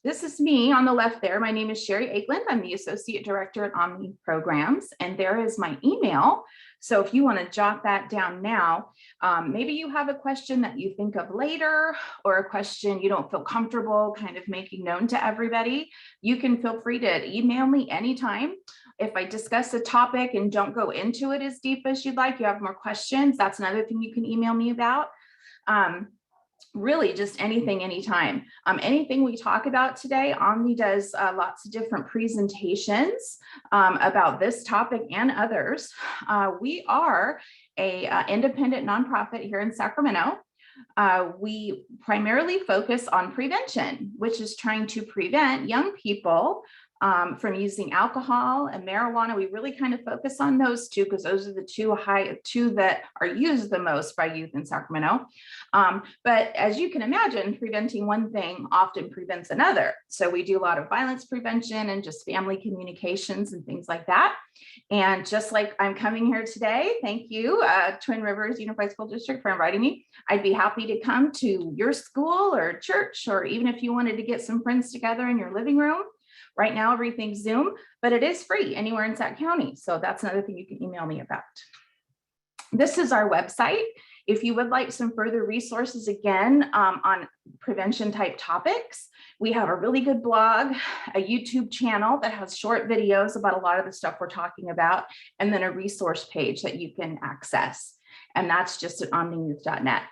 This is me on the left there. My name is Sherry Akeland. I'm the Associate Director at Omni Programs, and there is my email. So if you want to jot that down now, maybe you have a question that you think of later, or a question you don't feel comfortable kind of making known to everybody, you can feel free to email me anytime. If I discuss a topic and don't go into it as deep as you'd like, you have more questions, that's another thing you can email me about. Really just anything, anytime. Anything we talk about today, Omni does lots of different presentations about this topic and others. We are a independent nonprofit here in Sacramento. We primarily focus on prevention, which is trying to prevent young people from using alcohol and marijuana. We really kind of focus on those two because those are the two that are used the most by youth in Sacramento. But as you can imagine, preventing one thing often prevents another. So we do a lot of violence prevention and just family communications and things like that. And just like I'm coming here today, thank you, Twin Rivers Unified School District, for inviting me. I'd be happy to come to your school or church, or even if you wanted to get some friends together in your living room. Right now, everything's Zoom, but it is free anywhere in Sac County. So that's another thing you can email me about. This is our website. If you would like some further resources, again, on prevention type topics, we have a really good blog, a YouTube channel that has short videos about a lot of the stuff we're talking about, and then a resource page that you can access. And that's just at omniyouth.net.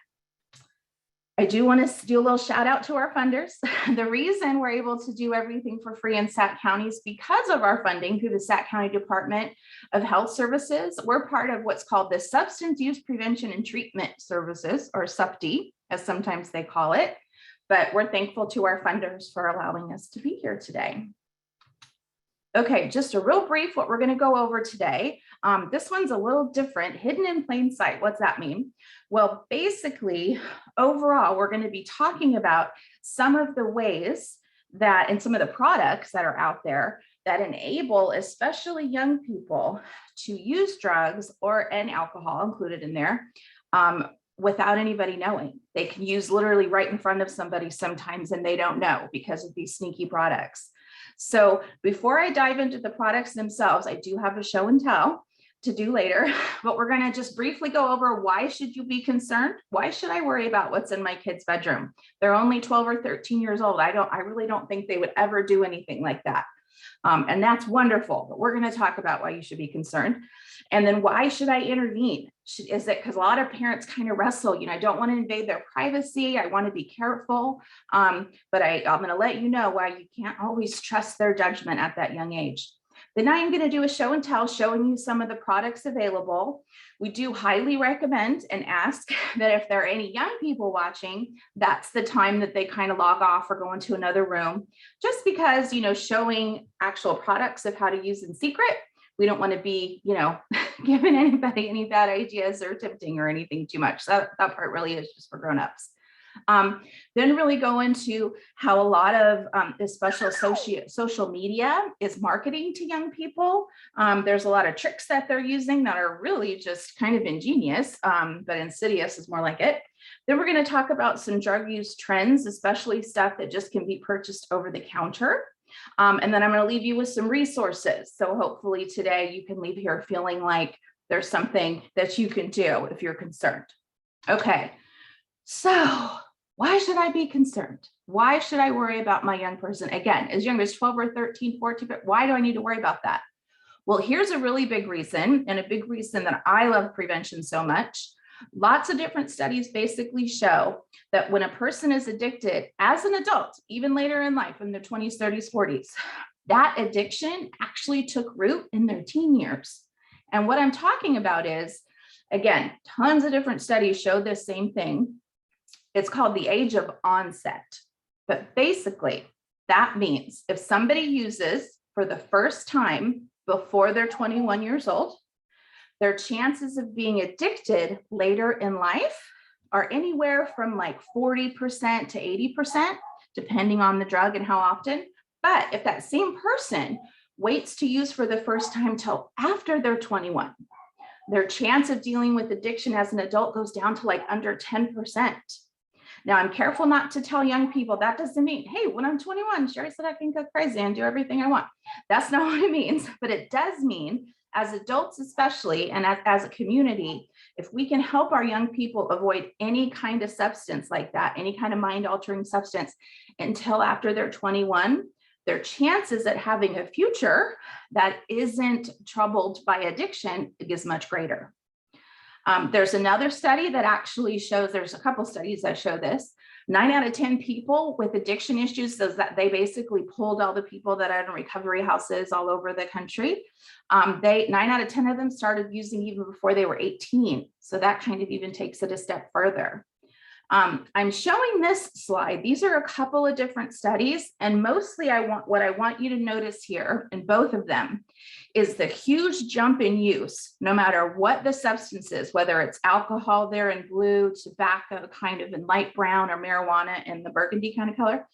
I do want to do a little shout out to our funders. The reason we're able to do everything for free in Sac County is because of our funding through the Sac County Department of Health Services. We're part of what's called the Substance Use Prevention and Treatment Services, or SUPTE, as sometimes they call it. But we're thankful to our funders for allowing us to be here today. Okay, just a real brief what we're going to go over today. This one's a little different, hidden in plain sight. What's that mean? Well, basically, overall, we're going to be talking about some of the ways that, and some of the products that are out there that enable, especially young people, to use drugs and alcohol included in there without anybody knowing. They can use literally right in front of somebody sometimes, and they don't know because of these sneaky products. So before I dive into the products themselves, I do have a show and tell to do later, but we're going to just briefly go over why should you be concerned? Why should I worry about what's in my kid's bedroom? They're only 12 or 13 years old. I really don't think they would ever do anything like that. And that's wonderful, but we're going to talk about why you should be concerned. And then why should I intervene? Is it because a lot of parents kind of wrestle, I don't want to invade their privacy. I want to be careful. But I'm going to let you know why you can't always trust their judgment at that young age. Then I am going to do a show and tell showing you some of the products available. We do highly recommend and ask that if there are any young people watching, that's the time that they kind of log off or go into another room, just because, showing actual products of how to use in secret. We don't want to be, giving anybody any bad ideas or tempting or anything too much. So that part really is just for grown-ups. Then really go into how a lot of especially social media is marketing to young people. There's a lot of tricks that they're using that are really just kind of ingenious, but insidious is more like it. Then we're going to talk about some drug use trends, especially stuff that just can be purchased over the counter. And then I'm going to leave you with some resources. So hopefully today you can leave here feeling like there's something that you can do if you're concerned. Okay, so why should I be concerned? Why should I worry about my young person? Again, as young as 12 or 13, 14, but why do I need to worry about that? Well, here's a really big reason, and a big reason that I love prevention so much. Lots of different studies basically show that when a person is addicted as an adult, even later in life, in their 20s, 30s, 40s, that addiction actually took root in their teen years. And what I'm talking about is, again, tons of different studies show this same thing. It's called the Age of Onset. But basically, that means if somebody uses for the first time before they're 21 years old, their chances of being addicted later in life are anywhere from like 40% to 80%, depending on the drug and how often. But if that same person waits to use for the first time till after they're 21, their chance of dealing with addiction as an adult goes down to like under 10%. Now, I'm careful not to tell young people that doesn't mean, hey, when I'm 21, Sherry said I can go crazy and do everything I want. That's not what it means, but it does mean as adults, especially, and as a community, if we can help our young people avoid any kind of substance like that, any kind of mind altering substance until after they're 21, their chances at having a future that isn't troubled by addiction is much greater. There's another study that actually shows, there's a couple studies that show this, 9 out of 10 people with addiction issues, so that they basically pulled all the people that are in recovery houses all over the country. 9 out of 10 of them started using even before they were 18. So that kind of even takes it a step further. I'm showing this slide. These are a couple of different studies, and mostly what I want you to notice here in both of them is the huge jump in use, no matter what the substance is, whether it's alcohol there in blue, tobacco kind of in light brown, or marijuana in the burgundy kind of color.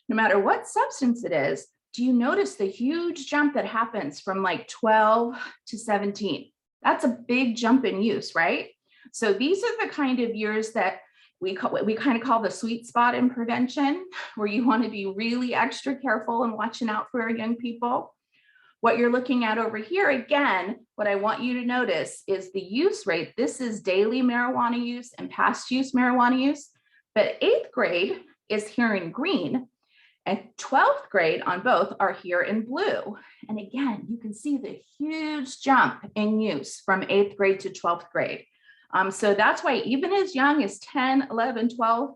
No matter what substance it is, do you notice the huge jump that happens from like 12 to 17? That's a big jump in use, right? So these are the kind of years that we kind of call the sweet spot in prevention, where you want to be really extra careful and watching out for our young people. What you're looking at over here, again, what I want you to notice is the use rate. This is daily marijuana use and past use marijuana use, but 8th grade is here in green, and 12th grade on both are here in blue. And again, you can see the huge jump in use from 8th grade to 12th grade. So that's why even as young as 10, 11, 12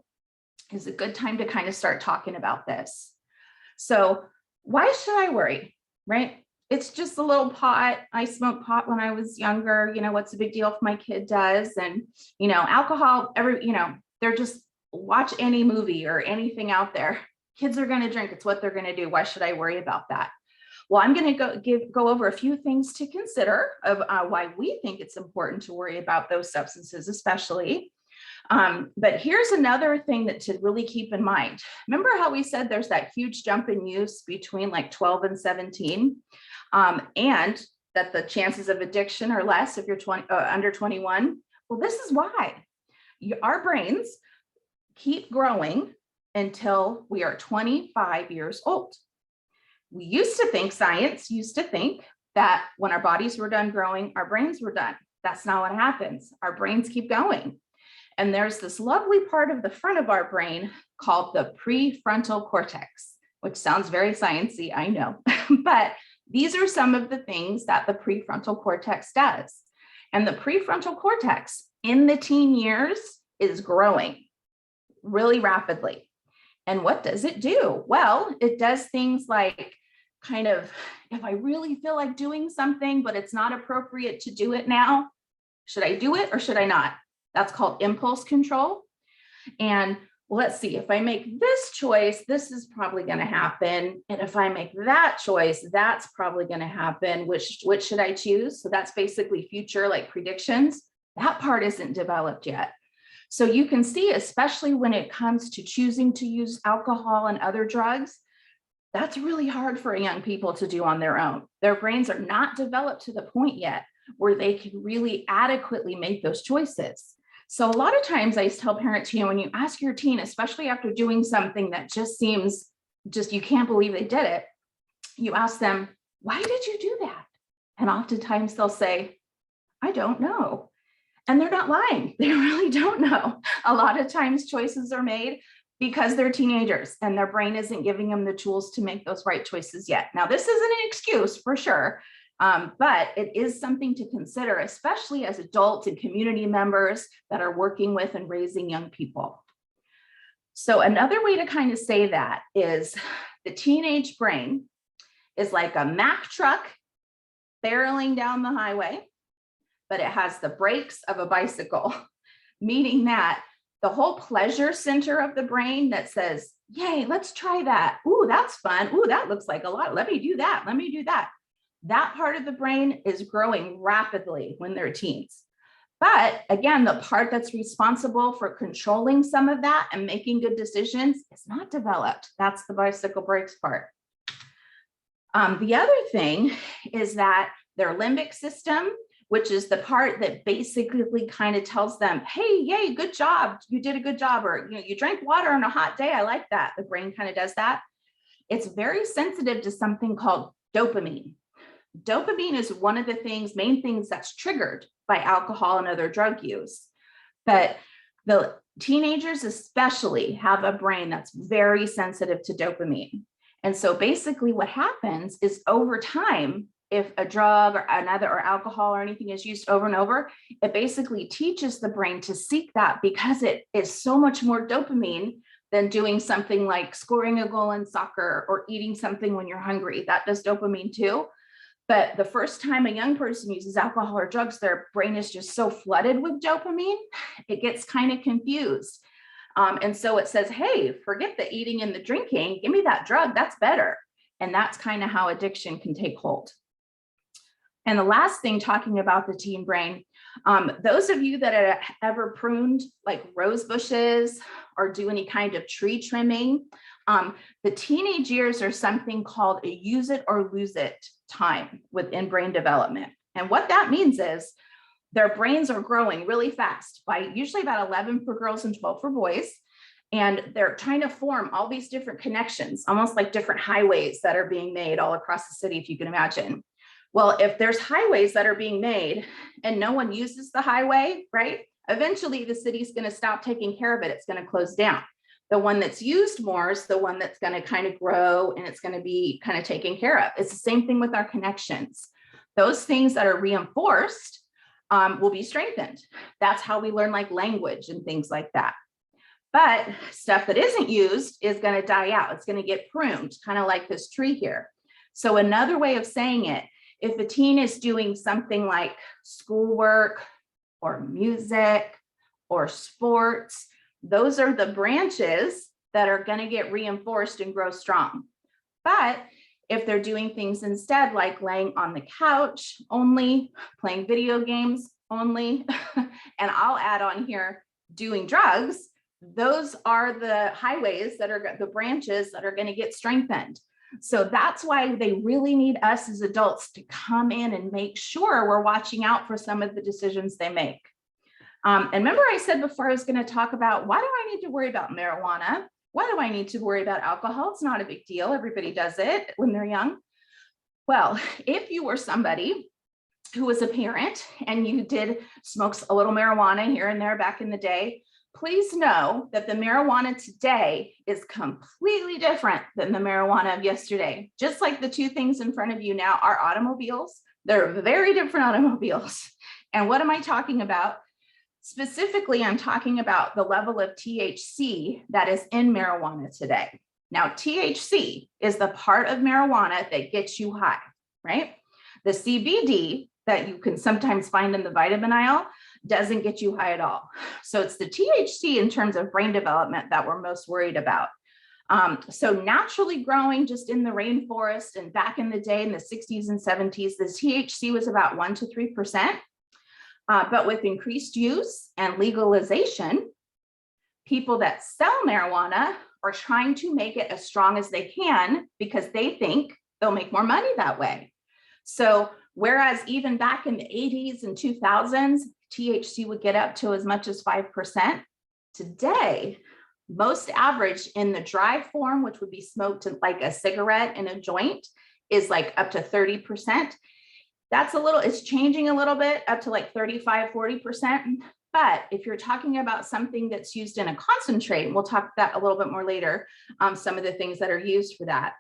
is a good time to kind of start talking about this. So why should I worry, right? It's just a little pot. I smoked pot when I was younger. You know, what's the big deal if my kid does? And, you know, alcohol, they're just watch any movie or anything out there. Kids are going to drink. It's what they're going to do. Why should I worry about that? Well, I'm going to go over a few things to consider of why we think it's important to worry about those substances, especially. But here's another thing that to really keep in mind. Remember how we said there's that huge jump in use between like 12 and 17, and that the chances of addiction are less if you're under 21? Well, this is why. Our brains keep growing until we are 25 years old. We used to think, science used to think that when our bodies were done growing, our brains were done. That's not what happens. Our brains keep going. And there's this lovely part of the front of our brain called the prefrontal cortex, which sounds very sciencey, I know, but these are some of the things that the prefrontal cortex does. And the prefrontal cortex in the teen years is growing really rapidly. And what does it do? Well, it does things like kind of, if I really feel like doing something, but it's not appropriate to do it now, should I do it or should I not? That's called impulse control. And well, let's see, if I make this choice, this is probably going to happen. And if I make that choice, that's probably going to happen. Which should I choose? So that's basically future, like predictions. That part isn't developed yet. So you can see, especially when it comes to choosing to use alcohol and other drugs, that's really hard for young people to do on their own. Their brains are not developed to the point yet where they can really adequately make those choices. So a lot of times I tell parents, when you ask your teen, especially after doing something that just seems you can't believe they did it, you ask them, why did you do that? And oftentimes they'll say, I don't know. And they're not lying. They really don't know. A lot of times choices are made because they're teenagers and their brain isn't giving them the tools to make those right choices yet. Now, this isn't an excuse for sure, but it is something to consider, especially as adults and community members that are working with and raising young people. So another way to kind of say that is the teenage brain is like a Mack truck barreling down the highway, but it has the brakes of a bicycle, meaning that the whole pleasure center of the brain that says, yay, let's try that. Ooh, that's fun. Ooh, that looks like a lot. Let me do that. Let me do that. That part of the brain is growing rapidly when they're teens. But again, the part that's responsible for controlling some of that and making good decisions is not developed. That's the bicycle brakes part. The other thing is that their limbic system, which is the part that basically kind of tells them, hey, yay, good job. You did a good job. Or, you drank water on a hot day. I like that. The brain kind of does that. It's very sensitive to something called dopamine. Dopamine is one of the main things that's triggered by alcohol and other drug use. But the teenagers especially have a brain that's very sensitive to dopamine. And so basically what happens is over time, if a drug or another or alcohol or anything is used over and over, it basically teaches the brain to seek that because it is so much more dopamine than doing something like scoring a goal in soccer or eating something when you're hungry. That does dopamine too. But the first time a young person uses alcohol or drugs, their brain is just so flooded with dopamine, it gets kind of confused. And so it says, hey, forget the eating and the drinking, give me that drug, that's better. And that's kind of how addiction can take hold. And the last thing, talking about the teen brain, those of you that have ever pruned like rose bushes or do any kind of tree trimming, the teenage years are something called a use it or lose it time within brain development. And what that means is their brains are growing really fast by usually about 11 for girls and 12 for boys. And they're trying to form all these different connections, almost like different highways that are being made all across the city, if you can imagine. Well, if there's highways that are being made and no one uses the highway, right? Eventually the city's going to stop taking care of it. It's going to close down. The one that's used more is the one that's going to kind of grow and it's going to be kind of taken care of. It's the same thing with our connections. Those things that are reinforced will be strengthened. That's how we learn like language and things like that. But stuff that isn't used is going to die out. It's going to get pruned, kind of like this tree here. So another way of saying it, if a teen is doing something like schoolwork or music or sports, those are the branches that are going to get reinforced and grow strong. But if they're doing things instead, like laying on the couch only, playing video games only, and I'll add on here, doing drugs, those are the highways that are the branches that are going to get strengthened. So that's why they really need us as adults to come in and make sure we're watching out for some of the decisions they make. And remember I said before I was going to talk about, why do I need to worry about marijuana? Why do I need to worry about alcohol? It's not a big deal. Everybody does it when they're young. Well, if you were somebody who was a parent and you did smoke a little marijuana here and there back in the day, please know that the marijuana today is completely different than the marijuana of yesterday. Just like the two things in front of you now are automobiles. They're very different automobiles. And what am I talking about? Specifically, I'm talking about the level of THC that is in marijuana today. Now, THC is the part of marijuana that gets you high, right? The CBD that you can sometimes find in the vitamin aisle doesn't get you high at all. So it's the THC in terms of brain development that we're most worried about. So naturally growing just in the rainforest and back in the day in the 60s and 70s, the THC was about 1 to 3%. But with increased use and legalization, people that sell marijuana are trying to make it as strong as they can because they think they'll make more money that way. So whereas even back in the 80s and 2000s, THC would get up to as much as 5%, today, most average in the dry form, which would be smoked like a cigarette in a joint, is like up to 30%. That's it's changing a little bit up to like 35, 40%. But if you're talking about something that's used in a concentrate, and we'll talk that a little bit more later, some of the things that are used for that.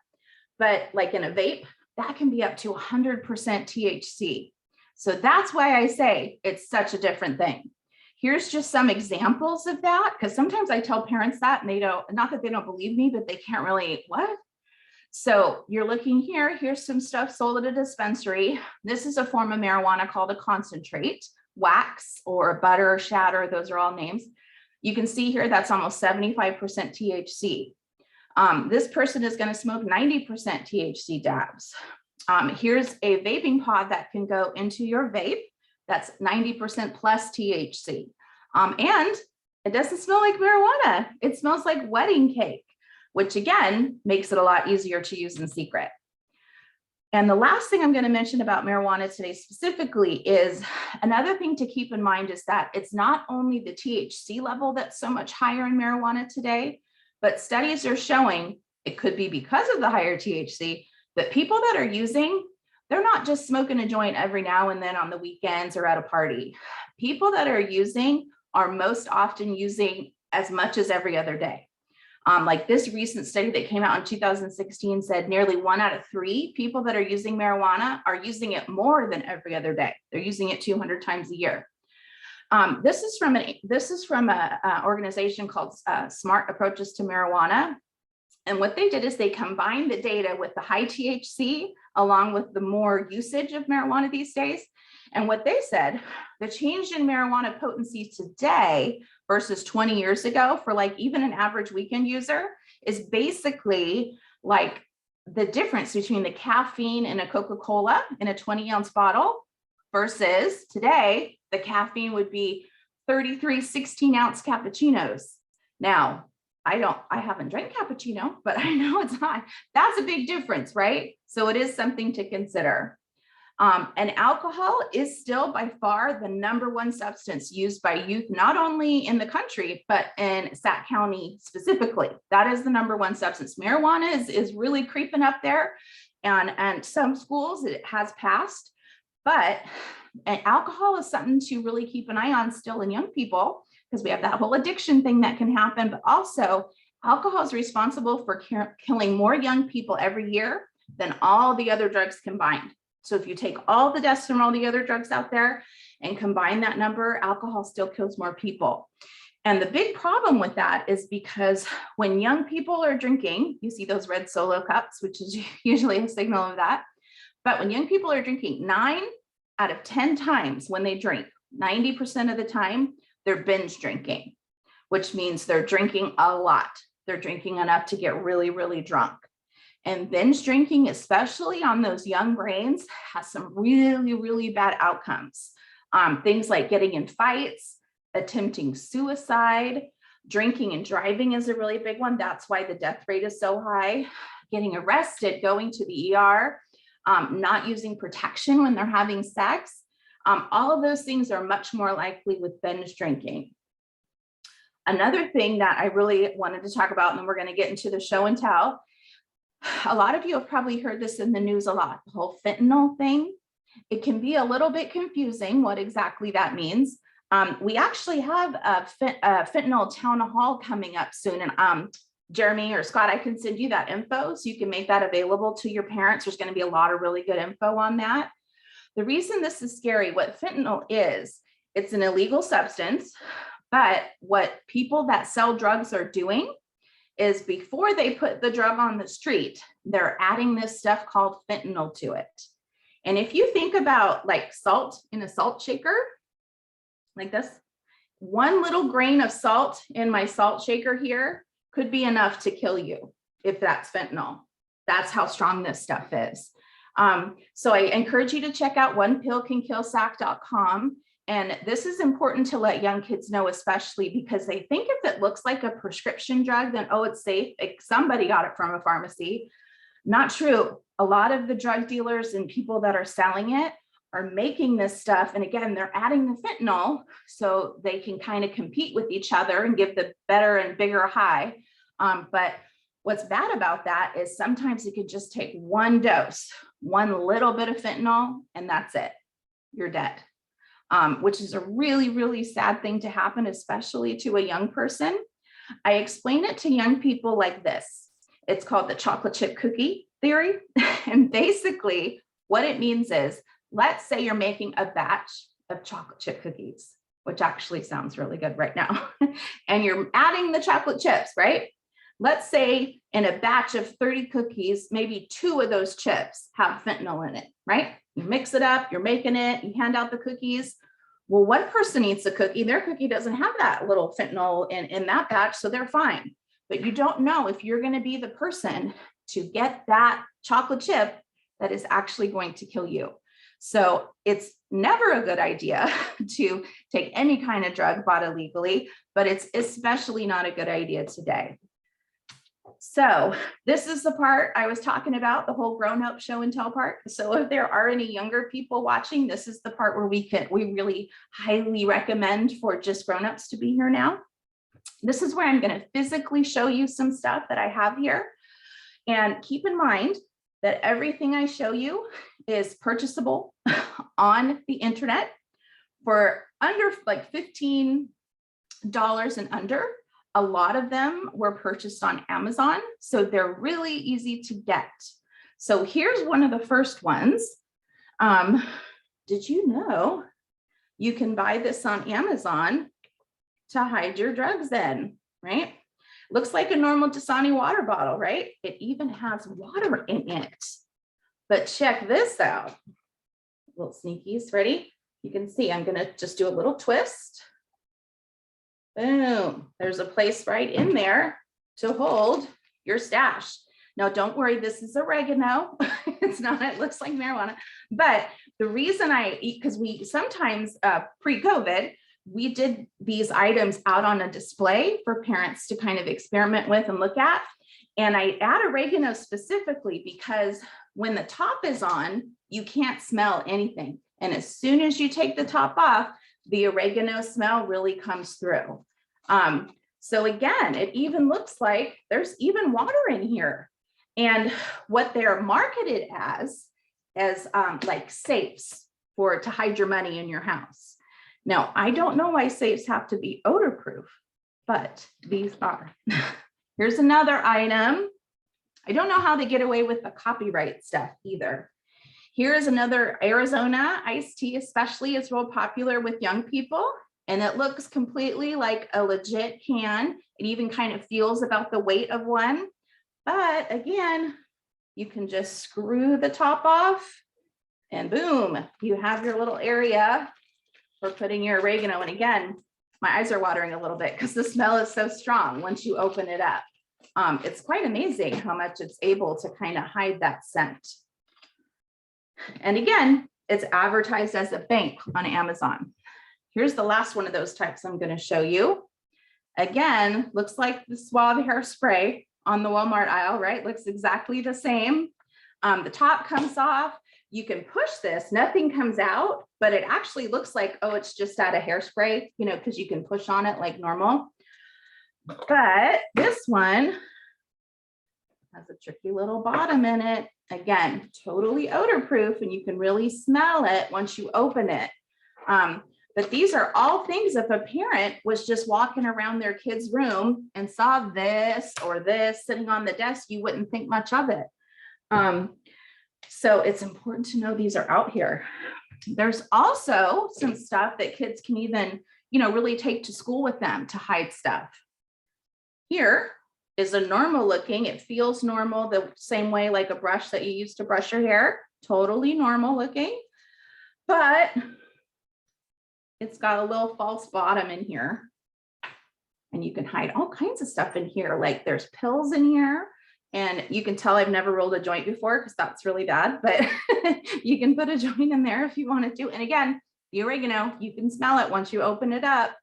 But like in a vape, that can be up to 100% THC. So that's why I say it's such a different thing. Here's just some examples of that, because sometimes I tell parents that and they don't, not that they don't believe me, but they can't really, what? So you're looking here, here's some stuff sold at a dispensary. This is a form of marijuana called a concentrate, wax or butter, shatter, those are all names. You can see here that's almost 75% THC. This person is going to smoke 90% THC dabs. Here's a vaping pod that can go into your vape. That's 90% plus THC. And it doesn't smell like marijuana. It smells like wedding cake, which again, makes it a lot easier to use in secret. And the last thing I'm going to mention about marijuana today specifically is another thing to keep in mind is that it's not only the THC level that's so much higher in marijuana today, but studies are showing it could be because of the higher THC that people that are using, they're not just smoking a joint every now and then on the weekends or at a party. People that are using are most often using as much as every other day. Like this recent study that came out in 2016 said nearly 1 out of 3 people that are using marijuana are using it more than every other day. They're using it 200 times a year. This is from an organization called Smart Approaches to Marijuana. And what they did is they combined the data with the high THC along with the more usage of marijuana these days. And what they said, the change in marijuana potency today versus 20 years ago for like even an average weekend user is basically like the difference between the caffeine in a Coca-Cola in a 20-ounce bottle versus today, the caffeine would be 33 16-ounce cappuccinos. Now, I haven't drank cappuccino, but I know it's hot. That's a big difference, right? So it is something to consider. And alcohol is still by far the #1 substance used by youth, not only in the country, but in Sac County specifically. That is the #1 substance. Marijuana is really creeping up there. And some schools it has passed, but alcohol is something to really keep an eye on still in young people, because we have that whole addiction thing that can happen, but also alcohol is responsible for killing more young people every year than all the other drugs combined. So if you take all the deaths from all the other drugs out there and combine that number, alcohol still kills more people. And the big problem with that is because when young people are drinking, you see those red Solo cups, which is usually a signal of that. But when young people are drinking 9 out of 10 times when they drink, 90% of the time, they're binge drinking, which means they're drinking a lot. They're drinking enough to get really, really drunk. And binge drinking, especially on those young brains, has some really, really bad outcomes. Things like getting in fights, attempting suicide, drinking and driving is a really big one. That's why the death rate is so high. Getting arrested, going to the ER, not using protection when they're having sex. All of those things are much more likely with binge drinking. Another thing that I really wanted to talk about, and then we're going to get into the show and tell. A lot of you have probably heard this in the news a lot, the whole fentanyl thing. It can be a little bit confusing what exactly that means. We actually have a fentanyl town hall coming up soon. And Jeremy or Scott, I can send you that info so you can make that available to your parents. There's going to be a lot of really good info on that. The reason this is scary, what fentanyl is, it's an illegal substance, but what people that sell drugs are doing is before they put the drug on the street, they're adding this stuff called fentanyl to it. And if you think about like salt in a salt shaker, like this, 1 little grain of salt in my salt shaker here could be enough to kill you if that's fentanyl. That's how strong this stuff is. So I encourage you to check out onepillcankillsac.com. And this is important to let young kids know, especially because they think if it looks like a prescription drug, then, oh, it's safe. Somebody got it from a pharmacy. Not true. A lot of the drug dealers and people that are selling it are making this stuff. And again, they're adding the fentanyl so they can kind of compete with each other and give the better and bigger high. But what's bad about that is sometimes it could just take 1 dose, 1 little bit of fentanyl, and that's it. You're dead. Which is a really, really sad thing to happen, especially to a young person. I explain it to young people like this. It's called the chocolate chip cookie theory. And basically what it means is, let's say you're making a batch of chocolate chip cookies, which actually sounds really good right now. And you're adding the chocolate chips, right? Let's say in a batch of 30 cookies, maybe 2 of those chips have fentanyl in it, right? You mix it up, you're making it, you hand out the cookies. Well, one person eats a cookie, their cookie doesn't have that little fentanyl in that batch, so they're fine. But you don't know if you're going to be the person to get that chocolate chip that is actually going to kill you. So it's never a good idea to take any kind of drug bought illegally, but it's especially not a good idea today. So this is the part I was talking about, the whole grown-up show and tell part. So if there are any younger people watching, this is the part where we really highly recommend for just grown-ups to be here now. This is where I'm going to physically show you some stuff that I have here. And keep in mind that everything I show you is purchasable on the internet for under like $15 and under. A lot of them were purchased on Amazon, so they're really easy to get. So here's one of the first ones. Did you know you can buy this on Amazon to hide your drugs in, right? Looks like a normal Dasani water bottle, right? It even has water in it. But check this out. Little sneakies, ready? You can see I'm gonna just do a little twist. Boom, there's a place right in there to hold your stash. Now, don't worry, this is oregano. It's not, it looks like marijuana. But the reason I eat, because we sometimes pre-COVID, we did these items out on a display for parents to kind of experiment with and look at. And I add oregano specifically because when the top is on, you can't smell anything. And as soon as you take the top off, the oregano smell really comes through. So again, it even looks like there's even water in here. And what they're marketed as like safes to hide your money in your house. Now, I don't know why safes have to be odor proof, but these are. Here's another item. I don't know how they get away with the copyright stuff either. Here is another Arizona iced tea, especially is real popular with young people. And it looks completely like a legit can. It even kind of feels about the weight of one. But again, you can just screw the top off and boom, you have your little area for putting your oregano. And again, my eyes are watering a little bit because the smell is so strong once you open it up. It's quite amazing how much it's able to kind of hide that scent. And again, it's advertised as a bank on Amazon. Here's the last one of those types I'm going to show you. Again, looks like the Suave hairspray on the Walmart aisle, right? Looks exactly the same. The top comes off. You can push this, nothing comes out, but it actually looks like, oh, it's just out of hairspray, you know, because you can push on it like normal. But this one has a tricky little bottom in it. Again, totally odor proof, and you can really smell it once you open it. But these are all things if a parent was just walking around their kid's room and saw this or this sitting on the desk, you wouldn't think much of it. So it's important to know these are out here. There's also some stuff that kids can even, you know, really take to school with them to hide stuff. Here is a normal looking, it feels normal the same way like a brush that you use to brush your hair, totally normal looking, but it's got a little false bottom in here. And you can hide all kinds of stuff in here, like there's pills in here. And you can tell I've never rolled a joint before because that's really bad, but you can put a joint in there if you wanted to. And again, the oregano, you can smell it once you open it up.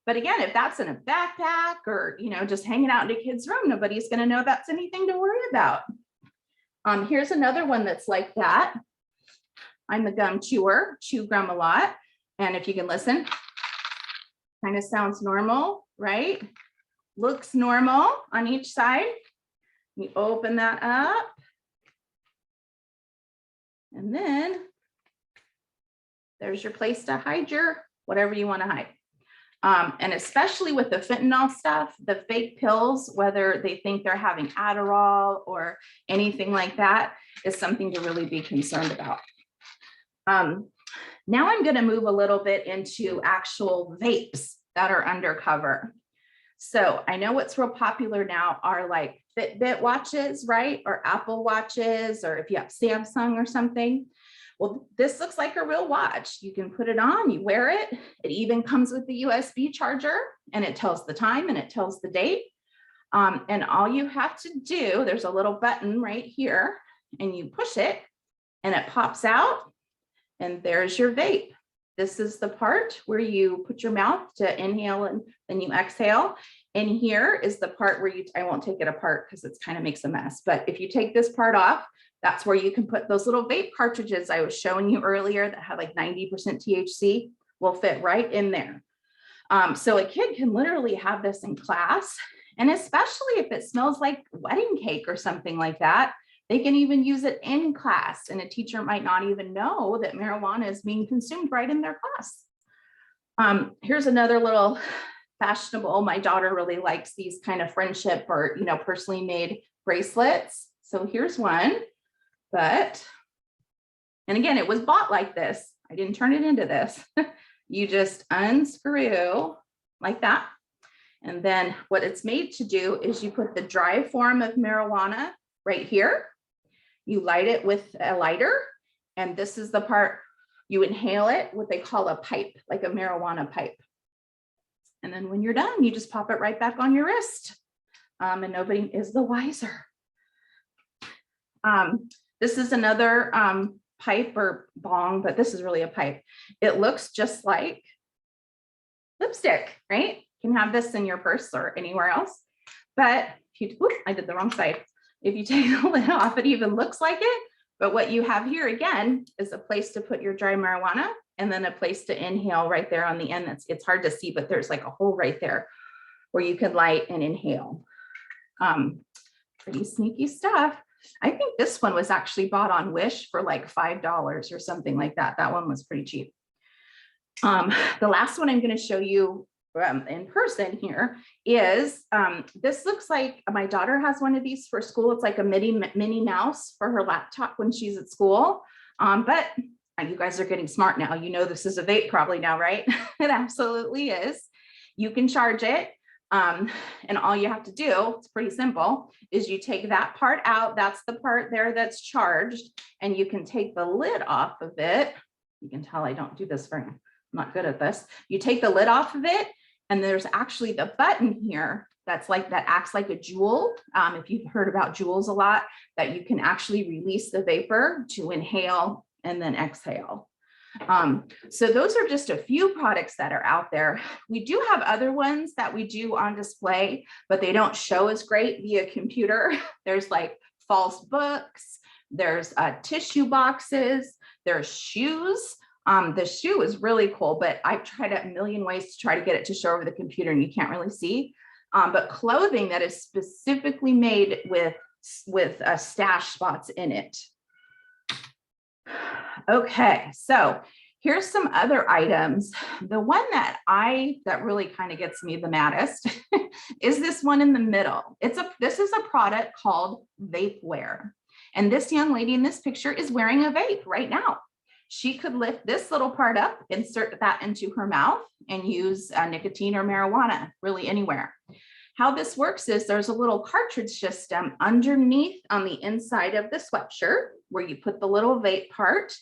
But again, if that's in a backpack or, you know, just hanging out in a kid's room, nobody's going to know that's anything to worry about. Here's another one that's like that. I'm the gum chewer, chew gum a lot. And if you can listen, kind of sounds normal, right? Looks normal on each side. You open that up. And then there's your place to hide your whatever you want to hide. And especially with the fentanyl stuff, the fake pills, whether they think they're having Adderall or anything like that, is something to really be concerned about. Now I'm going to move a little bit into actual vapes that are undercover. So I know what's real popular now are like Fitbit watches, right? Or Apple watches, or if you have Samsung or something. Well, this looks like a real watch. You can put it on, you wear it. It even comes with the USB charger, and it tells the time and it tells the date. And all you have to do, there's a little button right here, and you push it and it pops out, and there's your vape. This is the part where you put your mouth to inhale and then you exhale. In here is the part where I won't take it apart because it kind of makes a mess, but if you take this part off, that's where you can put those little vape cartridges I was showing you earlier that have like 90% THC will fit right in there. So a kid can literally have this in class, and especially if it smells like wedding cake or something like that, they can even use it in class, and a teacher might not even know that marijuana is being consumed right in their class. Here's another little fashionable. My daughter really likes these kind of friendship or, personally made bracelets. So here's one, and again, it was bought like this. I didn't turn it into this. You just unscrew like that. And then what it's made to do is you put the dry form of marijuana right here. You light it with a lighter. And this is the part you inhale it, what they call a pipe, like a marijuana pipe. And then when you're done, you just pop it right back on your wrist. And nobody is the wiser. This is another pipe or bong, but this is really a pipe. It looks just like lipstick, right? You can have this in your purse or anywhere else. But if you, I did the wrong side. If you take the lid off, it even looks like it. But what you have here again is a place to put your dry marijuana, and then a place to inhale right there on the end. It's hard to see, but there's like a hole right there where you can light and inhale. Pretty sneaky stuff. I think this one was actually bought on Wish for like $5 or something like that. That one was pretty cheap. The last one I'm going to show you in person here is, this looks like my daughter has one of these for school. It's like a mini mouse for her laptop when she's at school. But you guys are getting smart now. You know this is a vape probably now, right? It absolutely is. You can charge it. And all you have to do, it's pretty simple, is you take that part out. That's the part there that's charged. And you can take the lid off of it. You can tell I don't do this very, I'm not good at this. You take the lid off of it, and there's actually the button here that acts like a jewel. If you've heard about jewels a lot, that you can actually release the vapor to inhale and then exhale. So those are just a few products that are out there. We do have other ones that we do on display, but they don't show as great via computer. There's like false books, there's tissue boxes, there's shoes. The shoe is really cool, but I've tried a million ways to try to get it to show over the computer and you can't really see. But clothing that is specifically made with stash spots in it. Okay, so here's some other items. The one that really kind of gets me the maddest is this one in the middle. This is a product called Vapeware. And this young lady in this picture is wearing a vape right now. She could lift this little part up, insert that into her mouth, and use nicotine or marijuana really anywhere. How this works is there's a little cartridge system underneath on the inside of the sweatshirt where you put the little vape part,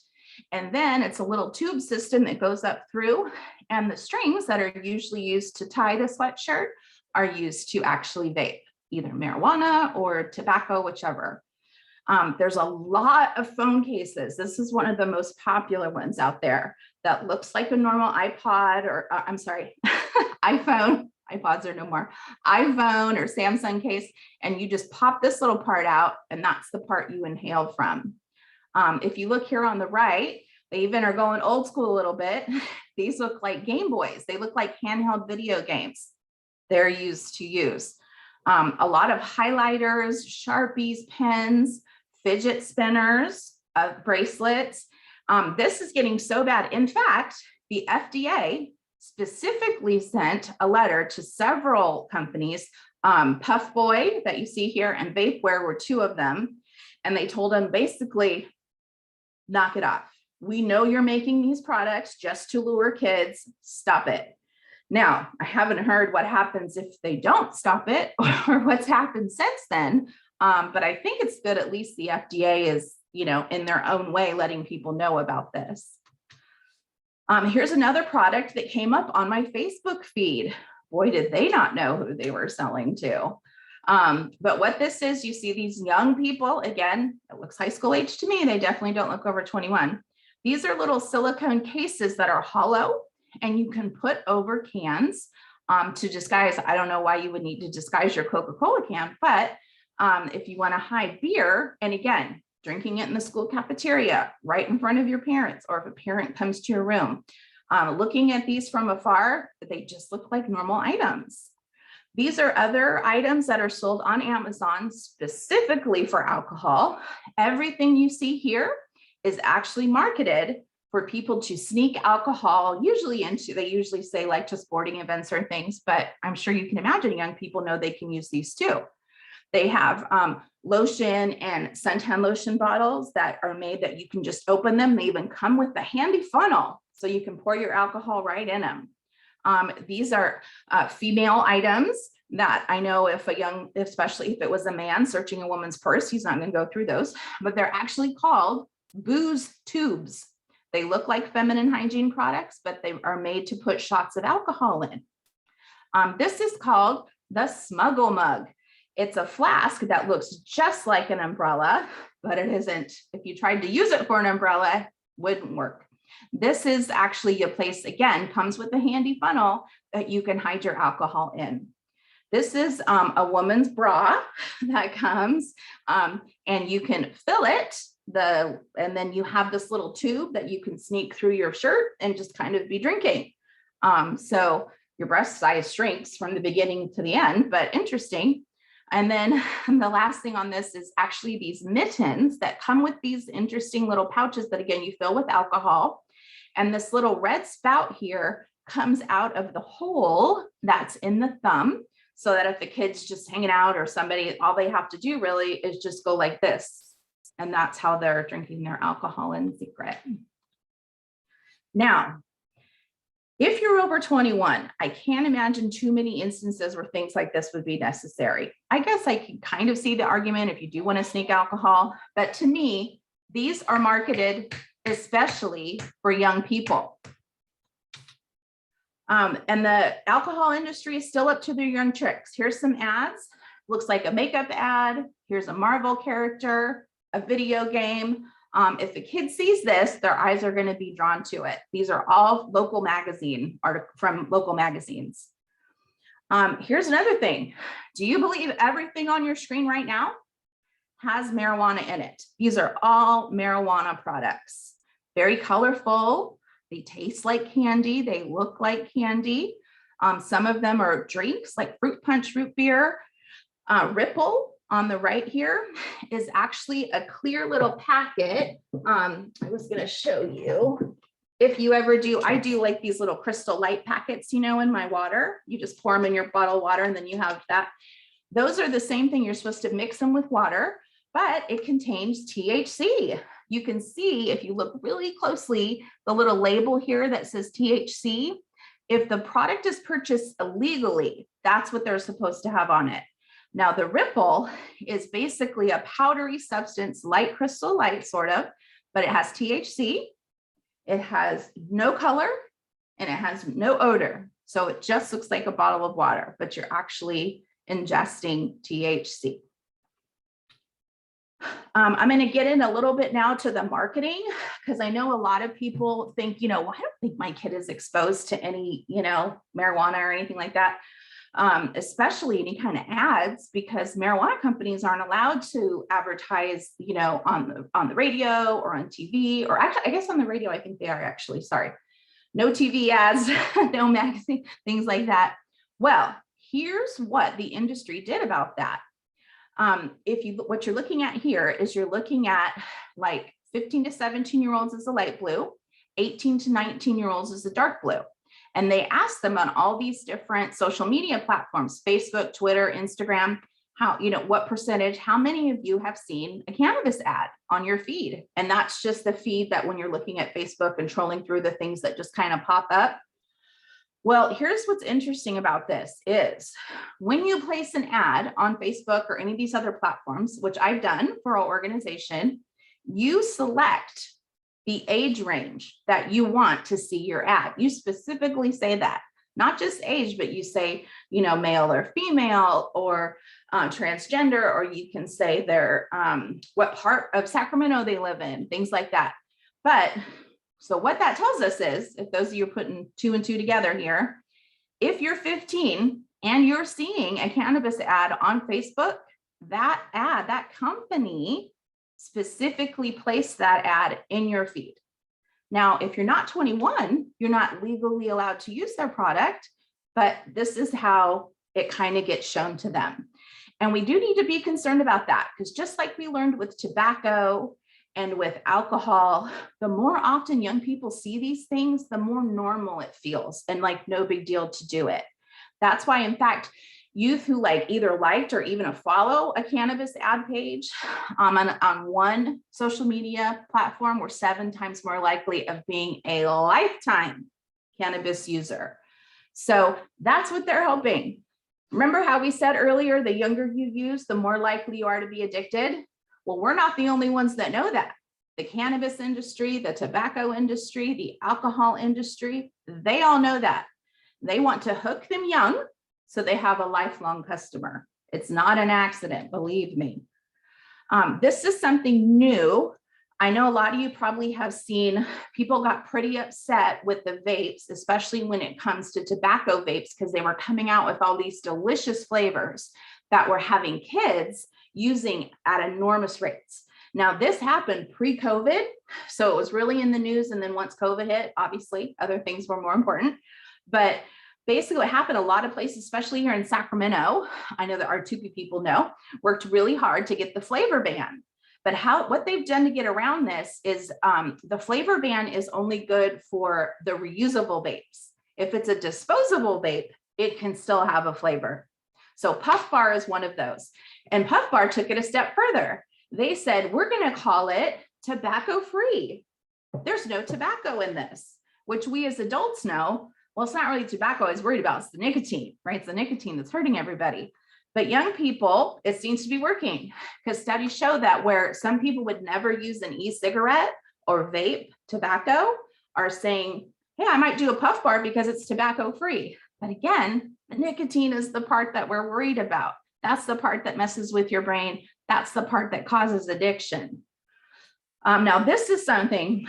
and then it's a little tube system that goes up through, and the strings that are usually used to tie the sweatshirt are used to actually vape, either marijuana or tobacco, whichever. There's a lot of phone cases. This is one of the most popular ones out there that looks like a normal iPod or iPhone. iPods are no more. iPhone or Samsung case, and you just pop this little part out, and that's the part you inhale from. If you look here on the right, they even are going old school a little bit. These look like Game Boys. They look like handheld video games they're used to use. A lot of highlighters, Sharpies, pens, fidget spinners, bracelets. This is getting so bad. In fact, the FDA specifically sent a letter to several companies. Puff Boy that you see here and Vapeware were two of them. And they told them basically, knock it off. We know you're making these products just to lure kids. Stop it. Now, I haven't heard what happens if they don't stop it or what's happened since then. But I think it's good at least the FDA is, in their own way, letting people know about this. Here's another product that came up on my Facebook feed. Boy, did they not know who they were selling to. But what this is, you see these young people, again, it looks high school age to me. They definitely don't look over 21. These are little silicone cases that are hollow, and you can put over cans. to disguise. I don't know why you would need to disguise your Coca-Cola can, but if you want to hide beer, and again, drinking it in the school cafeteria, right in front of your parents, or if a parent comes to your room, looking at these from afar, they just look like normal items. These are other items that are sold on Amazon specifically for alcohol. Everything you see here is actually marketed for people to sneak alcohol, usually into, they usually say like to sporting events or things, but I'm sure you can imagine young people know they can use these too. They have lotion and suntan lotion bottles that are made that you can just open them. They even come with a handy funnel, so you can pour your alcohol right in them. These are female items that I know if a young, especially if it was a man searching a woman's purse, he's not going to go through those, but they're actually called booze tubes. They look like feminine hygiene products, but they are made to put shots of alcohol in. This is called the Smuggle Mug. It's a flask that looks just like an umbrella, but it isn't. If you tried to use it for an umbrella, it wouldn't work. This is actually a place, again, comes with a handy funnel that you can hide your alcohol in. This is a woman's bra that comes and you can fill it, and then you have this little tube that you can sneak through your shirt and just kind of be drinking. So your breast size shrinks from the beginning to the end, but interesting. And then the last thing on this is actually these mittens that come with these interesting little pouches that, again, you fill with alcohol. And this little red spout here comes out of the hole that's in the thumb, so that if the kid's just hanging out or somebody, all they have to do really is just go like this. And that's how they're drinking their alcohol in secret. Now, if you're over 21, I can't imagine too many instances where things like this would be necessary. I guess I can kind of see the argument if you do want to sneak alcohol, but to me, these are marketed especially for young people. And the alcohol industry is still up to their young tricks. Here's some ads. Looks like a makeup ad. Here's a Marvel character, a video game. If the kid sees this, their eyes are going to be drawn to it. These are all local magazine articles from local magazines. Here's another thing. Do you believe everything on your screen right now has marijuana in it? These are all marijuana products. Very colorful. They taste like candy. They look like candy. Some of them are drinks like fruit punch, root beer. Ripple on the right here is actually a clear little packet. I was going to show you. If you ever do, I do like these little crystal light packets, you know, in my water. You just pour them in your bottle of water and then you have that. Those are the same thing. You're supposed to mix them with water, but it contains THC. You can see, if you look really closely, the little label here that says THC. If the product is purchased illegally, that's what they're supposed to have on it. Now, the Ripple is basically a powdery substance, light crystal light sort of, but it has THC. It has no color and it has no odor. So it just looks like a bottle of water, but you're actually ingesting THC. I'm going to get in a little bit now to the marketing, because I know a lot of people think, you know, well, I don't think my kid is exposed to any, you know, marijuana or anything like that, especially any kind of ads, because marijuana companies aren't allowed to advertise, you know, on the radio or on TV, or actually, I guess on the radio, I think they are actually, sorry, no TV ads, no magazine, things like that. Well, here's what the industry did about that. What you're looking at here is you're looking at like 15 to 17-year-olds is the light blue, 18 to 19-year-olds is the dark blue. And they asked them on all these different social media platforms, Facebook, Twitter, Instagram, how, you know, what percentage, how many of you have seen a cannabis ad on your feed? And that's just the feed that when you're looking at Facebook and trolling through the things that just kind of pop up. Well, here's what's interesting about this is when you place an ad on Facebook or any of these other platforms, which I've done for our organization, you select the age range that you want to see your ad. You specifically say that, not just age, but you say, you know, male or female or transgender, or you can say their what part of Sacramento they live in, things like that. But so what that tells us is, if those of you are putting 2 and 2 together here, if you're 15 and you're seeing a cannabis ad on Facebook, that company specifically placed that ad in your feed. Now, if you're not 21, you're not legally allowed to use their product, but this is how it kind of gets shown to them. And we do need to be concerned about that, because just like we learned with tobacco and with alcohol, the more often young people see these things, the more normal it feels and like no big deal to do it. That's why, in fact, youth who either liked or even follow a cannabis ad page on one social media platform were 7 times more likely of being a lifetime cannabis user. So that's what they're hoping. Remember how we said earlier, the younger you use, the more likely you are to be addicted? Well, we're not the only ones that know that. The cannabis industry, the tobacco industry, the alcohol industry, they all know that. They want to hook them young so they have a lifelong customer. It's not an accident, believe me. This is something new. I know a lot of you probably have seen people got pretty upset with the vapes, especially when it comes to tobacco vapes, because they were coming out with all these delicious flavors that were having kids using at enormous rates. Now, this happened pre-COVID, so it was really in the news. And then once COVID hit, obviously, other things were more important. But basically what happened, a lot of places, especially here in Sacramento, I know that our Tupi people know, worked really hard to get the flavor ban. But what they've done to get around this is the flavor ban is only good for the reusable vapes. If it's a disposable vape, it can still have a flavor. So Puff Bar is one of those. And Puff Bar took it a step further. They said, we're going to call it tobacco free. There's no tobacco in this, which we as adults know, well, it's not really tobacco I was worried about. It's the nicotine, right? It's the nicotine that's hurting everybody. But young people, it seems to be working, because studies show that where some people would never use an e-cigarette or vape tobacco are saying, hey, I might do a Puff Bar because it's tobacco free. But again, the nicotine is the part that we're worried about. That's the part that messes with your brain. That's the part that causes addiction. Now, this is something,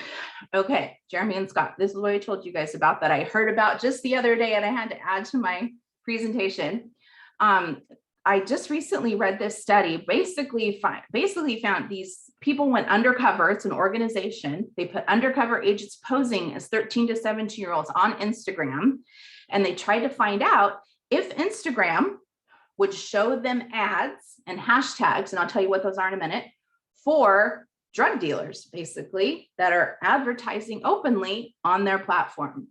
okay, Jeremy and Scott, this is what I told you guys about that I heard about just the other day and I had to add to my presentation. I just recently read this study, basically found these people went undercover. It's an organization. They put undercover agents posing as 13 to 17-year-olds on Instagram, and they tried to find out if Instagram would show them ads and hashtags, and I'll tell you what those are in a minute, for drug dealers, basically, that are advertising openly on their platform.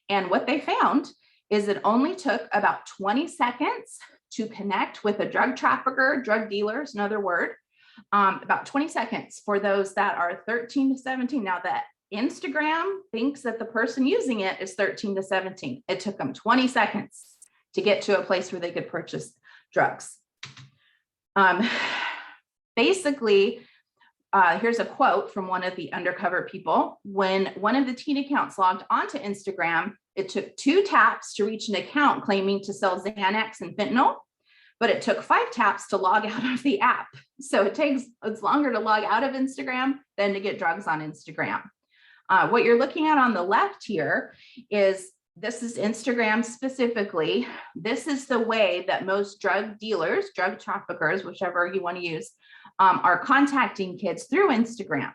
And what they found is it only took about 20 seconds to connect with a drug trafficker, drug dealer is another word, about 20 seconds for those that are 13 to 17. Now that Instagram thinks that the person using it is 13 to 17. It took them 20 seconds to get to a place where they could purchase drugs. Basically, here's a quote from one of the undercover people. When one of the teen accounts logged onto Instagram, it took 2 taps to reach an account claiming to sell Xanax and fentanyl, but it took 5 taps to log out of the app. So it's longer to log out of Instagram than to get drugs on Instagram. What you're looking at on the left here is, this is Instagram specifically. This is the way that most drug dealers, drug traffickers, whichever you want to use, are contacting kids through Instagram.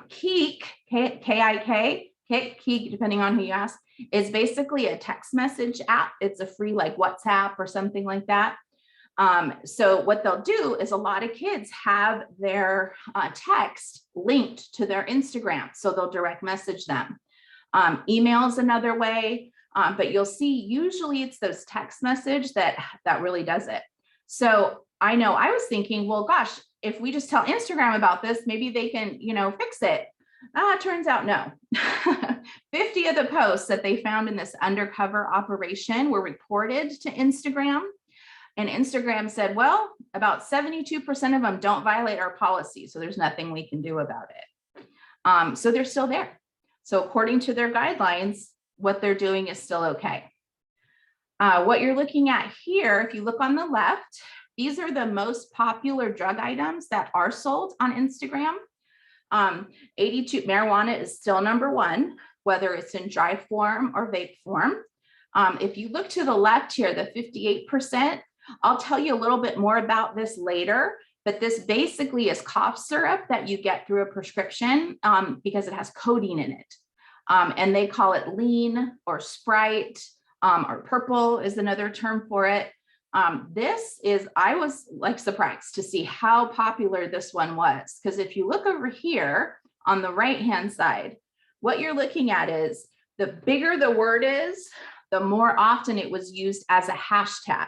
Kik, K-I-K, Kik, depending on who you ask, is basically a text message app. It's a free like WhatsApp or something like that. So what they'll do is a lot of kids have their text linked to their Instagram. So they'll direct message them. Email is another way, but you'll see usually it's those text message that really does it. So I know I was thinking, well, gosh, if we just tell Instagram about this, maybe they can, fix it. Turns out no. 50 of the posts that they found in this undercover operation were reported to Instagram. And Instagram said, well, about 72% of them don't violate our policy. So there's nothing we can do about it. So they're still there. So according to their guidelines, what they're doing is still okay. What you're looking at here, if you look on the left, these are the most popular drug items that are sold on Instagram. 82, marijuana is still number 1, whether it's in dry form or vape form. If you look to the left here, the 58%, I'll tell you a little bit more about this later, but this basically is cough syrup that you get through a prescription because it has codeine in it. And they call it lean or Sprite, or purple is another term for it. I was like surprised to see how popular this one was, because if you look over here on the right-hand side, what you're looking at is the bigger the word is, the more often it was used as a hashtag.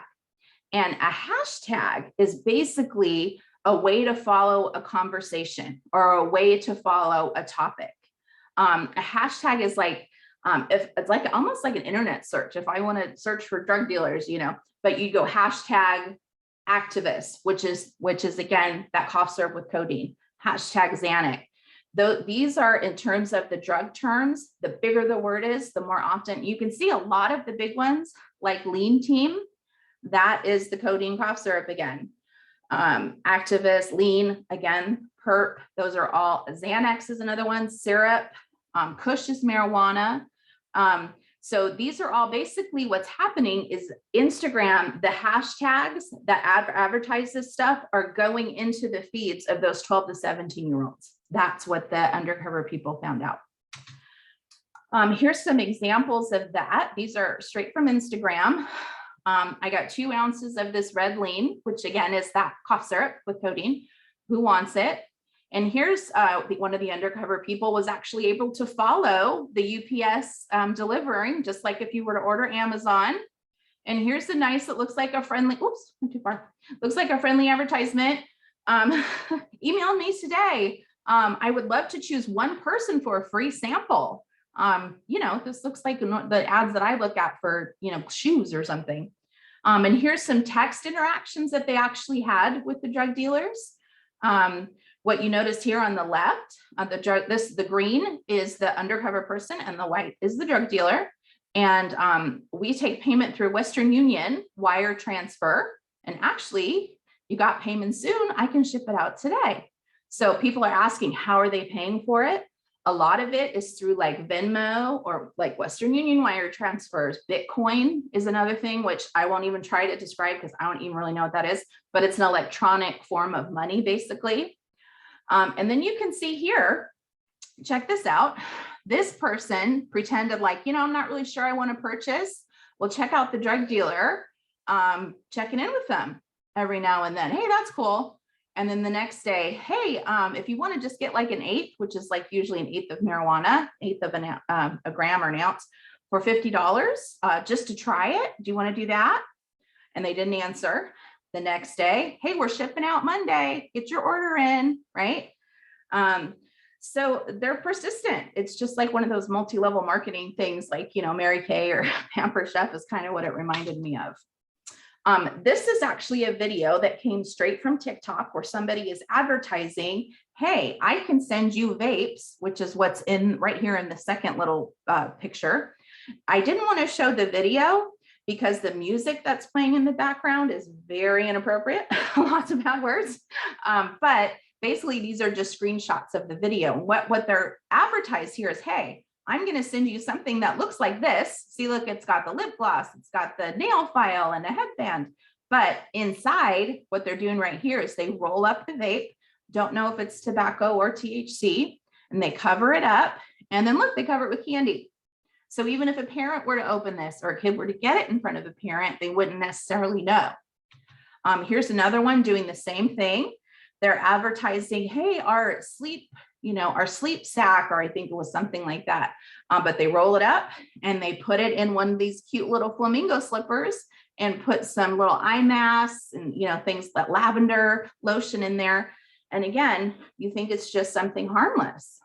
And a hashtag is basically a way to follow a conversation or a way to follow a topic. A hashtag is like, if it's like almost like an internet search. If I want to search for drug dealers, but you go hashtag activist, which is again, that cough syrup with codeine, hashtag Xanax. These are in terms of the drug terms, the bigger the word is, the more often you can see a lot of the big ones like lean team. That is the codeine cough syrup again. Activist, lean, again, perp, those are all. Xanax is another one, syrup, Kush is marijuana. So these are all basically what's happening is Instagram, the hashtags that advertise this stuff are going into the feeds of those 12 to 17-year-olds. That's what the undercover people found out. Here's some examples of that. These are straight from Instagram. I got 2 ounces of this red lean, which again is that cough syrup with codeine. Who wants it? And here's one of the undercover people was actually able to follow the UPS delivering, just like if you were to order Amazon. And here's the nice, it looks like a friendly, oops, went too far. Looks like a friendly advertisement. Email me today. I would love to choose one person for a free sample. This looks like the ads that I look at for, shoes or something. And here's some text interactions that they actually had with the drug dealers. What you notice here on the left, the green is the undercover person and the white is the drug dealer. And we take payment through Western Union wire transfer. And actually, you got payment soon. I can ship it out today. So people are asking, how are they paying for it? A lot of it is through like Venmo or like Western Union wire transfers. Bitcoin is another thing, which I won't even try to describe because I don't even really know what that is, but it's an electronic form of money, basically. And then you can see here, check this out. This person pretended like, I'm not really sure I want to purchase. Well, check out the drug dealer, checking in with them every now and then. Hey, that's cool. And then the next day, hey, if you want to just get like an eighth, which is like usually an eighth of marijuana, eighth of a gram or an ounce for $50, just to try it. Do you want to do that? And they didn't answer. The next day, hey, we're shipping out Monday. Get your order in, right? So they're persistent. It's just like one of those multi-level marketing things like, Mary Kay or Pamper Chef is kind of what it reminded me of. This is actually a video that came straight from TikTok where somebody is advertising, hey, I can send you vapes, which is what's in right here in the second little picture. I didn't want to show the video because the music that's playing in the background is very inappropriate, lots of bad words. But basically, these are just screenshots of the video. What they're advertised here is, hey, I'm going to send you something that looks like this. See, look, it's got the lip gloss, it's got the nail file and a headband. But inside, what they're doing right here is they roll up the vape, don't know if it's tobacco or THC, and they cover it up. And then look, they cover it with candy. So even if a parent were to open this or a kid were to get it in front of a parent, they wouldn't necessarily know. Here's another one doing the same thing. They're advertising, hey, our sleep sack, or I think it was something like that. But they roll it up and they put it in one of these cute little flamingo slippers and put some little eye masks and, things like lavender lotion in there. And again, you think it's just something harmless.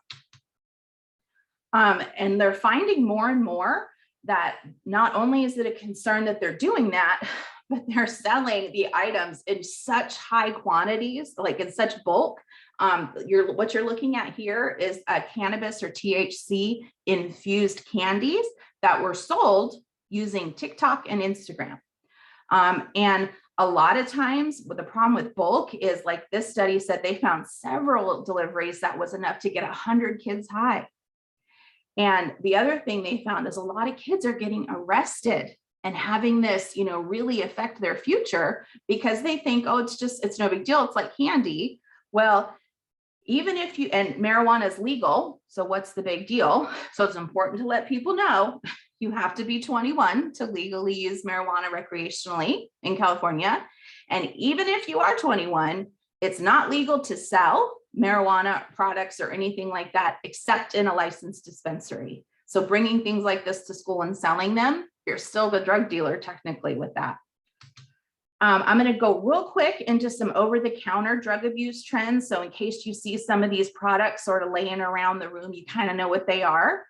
And they're finding more and more that not only is it a concern that they're doing that, but they're selling the items in such high quantities, like in such bulk. What you're looking at here is a cannabis or THC infused candies that were sold using TikTok and Instagram. And a lot of times the problem with bulk is like this study said they found several deliveries that was enough to get 100 kids high. And the other thing they found is a lot of kids are getting arrested and having this, really affect their future because they think, oh, it's no big deal. It's like candy. Well, even if and marijuana is legal, so what's the big deal? So it's important to let people know you have to be 21 to legally use marijuana recreationally in California. And even if you are 21, it's not legal to sell marijuana products or anything like that, except in a licensed dispensary. So bringing things like this to school and selling them, you're still the drug dealer technically with that. I'm going to go real quick into some over-the-counter drug abuse trends. So in case you see some of these products sort of laying around the room, you kind of know what they are.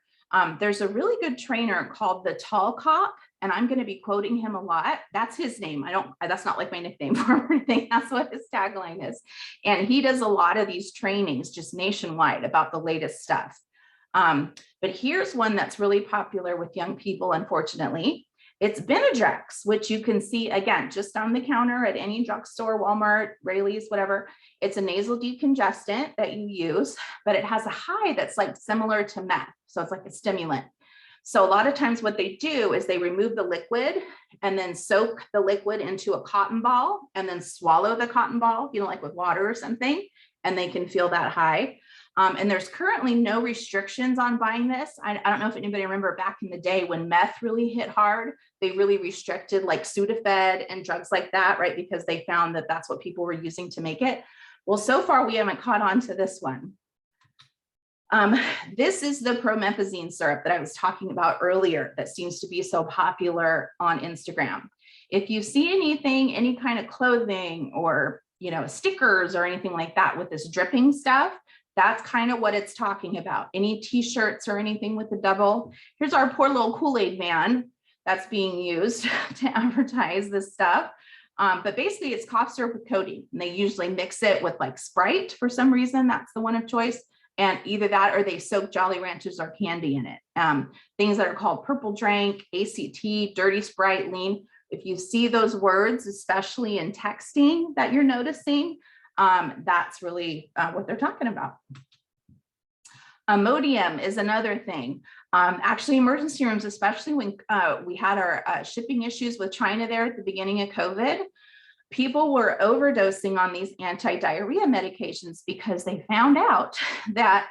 There's a really good trainer called the Tall Cop, and I'm going to be quoting him a lot. That's his name. That's not like my nickname for him or anything. That's what his tagline is. And he does a lot of these trainings just nationwide about the latest stuff. But here's one that's really popular with young people, unfortunately. It's Benadryl, which you can see, again, just on the counter at any drugstore, Walmart, Raley's, whatever. It's a nasal decongestant that you use, but it has a high that's like similar to meth. So it's like a stimulant. So a lot of times what they do is they remove the liquid and then soak the liquid into a cotton ball and then swallow the cotton ball, like with water or something, and they can feel that high. And there's currently no restrictions on buying this. I don't know if anybody remember back in the day when meth really hit hard, they really restricted like Sudafed and drugs like that, right? Because they found that that's what people were using to make it. Well, so far we haven't caught on to this one. This is the promethazine syrup that I was talking about earlier that seems to be so popular on Instagram. If you see anything, any kind of clothing or, stickers or anything like that with this dripping stuff, that's kind of what it's talking about. Any t-shirts or anything with the double. Here's our poor little Kool-Aid man that's being used to advertise this stuff. But basically it's cough syrup with codeine. And they usually mix it with like Sprite for some reason. That's the one of choice. And either that or they soak Jolly Ranchers or candy in it. Things that are called purple drink, ACT, dirty Sprite, lean. If you see those words, especially in texting that you're noticing, that's really what they're talking about. Imodium is another thing. Actually, emergency rooms, especially when we had our shipping issues with China there at the beginning of COVID, people were overdosing on these anti-diarrhea medications because they found out that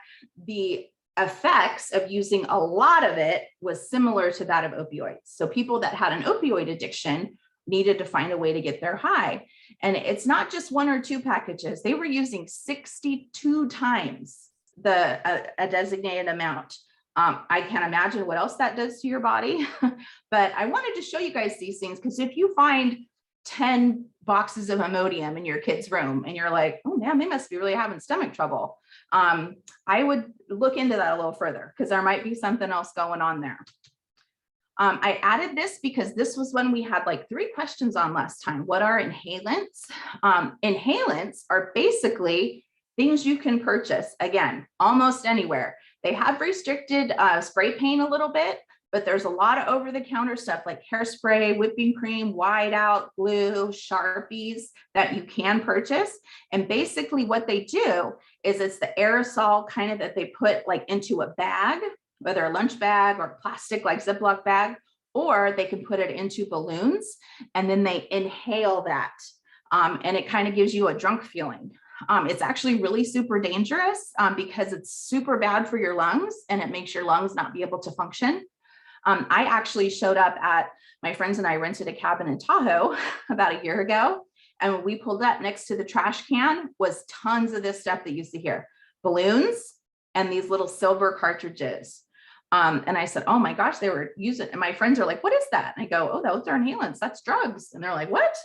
the effects of using a lot of it was similar to that of opioids. So people that had an opioid addiction needed to find a way to get their high. And it's not just 1 or 2 packages. They were using 62 times a designated amount. I can't imagine what else that does to your body, but I wanted to show you guys these things because if you find 10 boxes of Imodium in your kid's room and you're like, oh man, they must be really having stomach trouble, I would look into that a little further because there might be something else going on there. I added this because this was one we had like 3 questions on last time. What are inhalants? Inhalants are basically things you can purchase, again, almost anywhere. They have restricted spray paint a little bit, but there's a lot of over-the-counter stuff like hairspray, whipping cream, whiteout, glue, Sharpies that you can purchase. And basically what they do is it's the aerosol kind of that they put like into a bag, whether a lunch bag or plastic like Ziploc bag, or they can put it into balloons and then they inhale that. And it kind of gives you a drunk feeling. It's actually really super dangerous because it's super bad for your lungs and it makes your lungs not be able to function. I actually showed up at, my friends and I rented a cabin in Tahoe about a year ago. And when we pulled up next to the trash can was tons of this stuff that you see here, balloons and these little silver cartridges. And I said, oh my gosh, they were using it. And my friends are like, what is that? And I go, oh, those are inhalants. That's drugs. And they're like, what?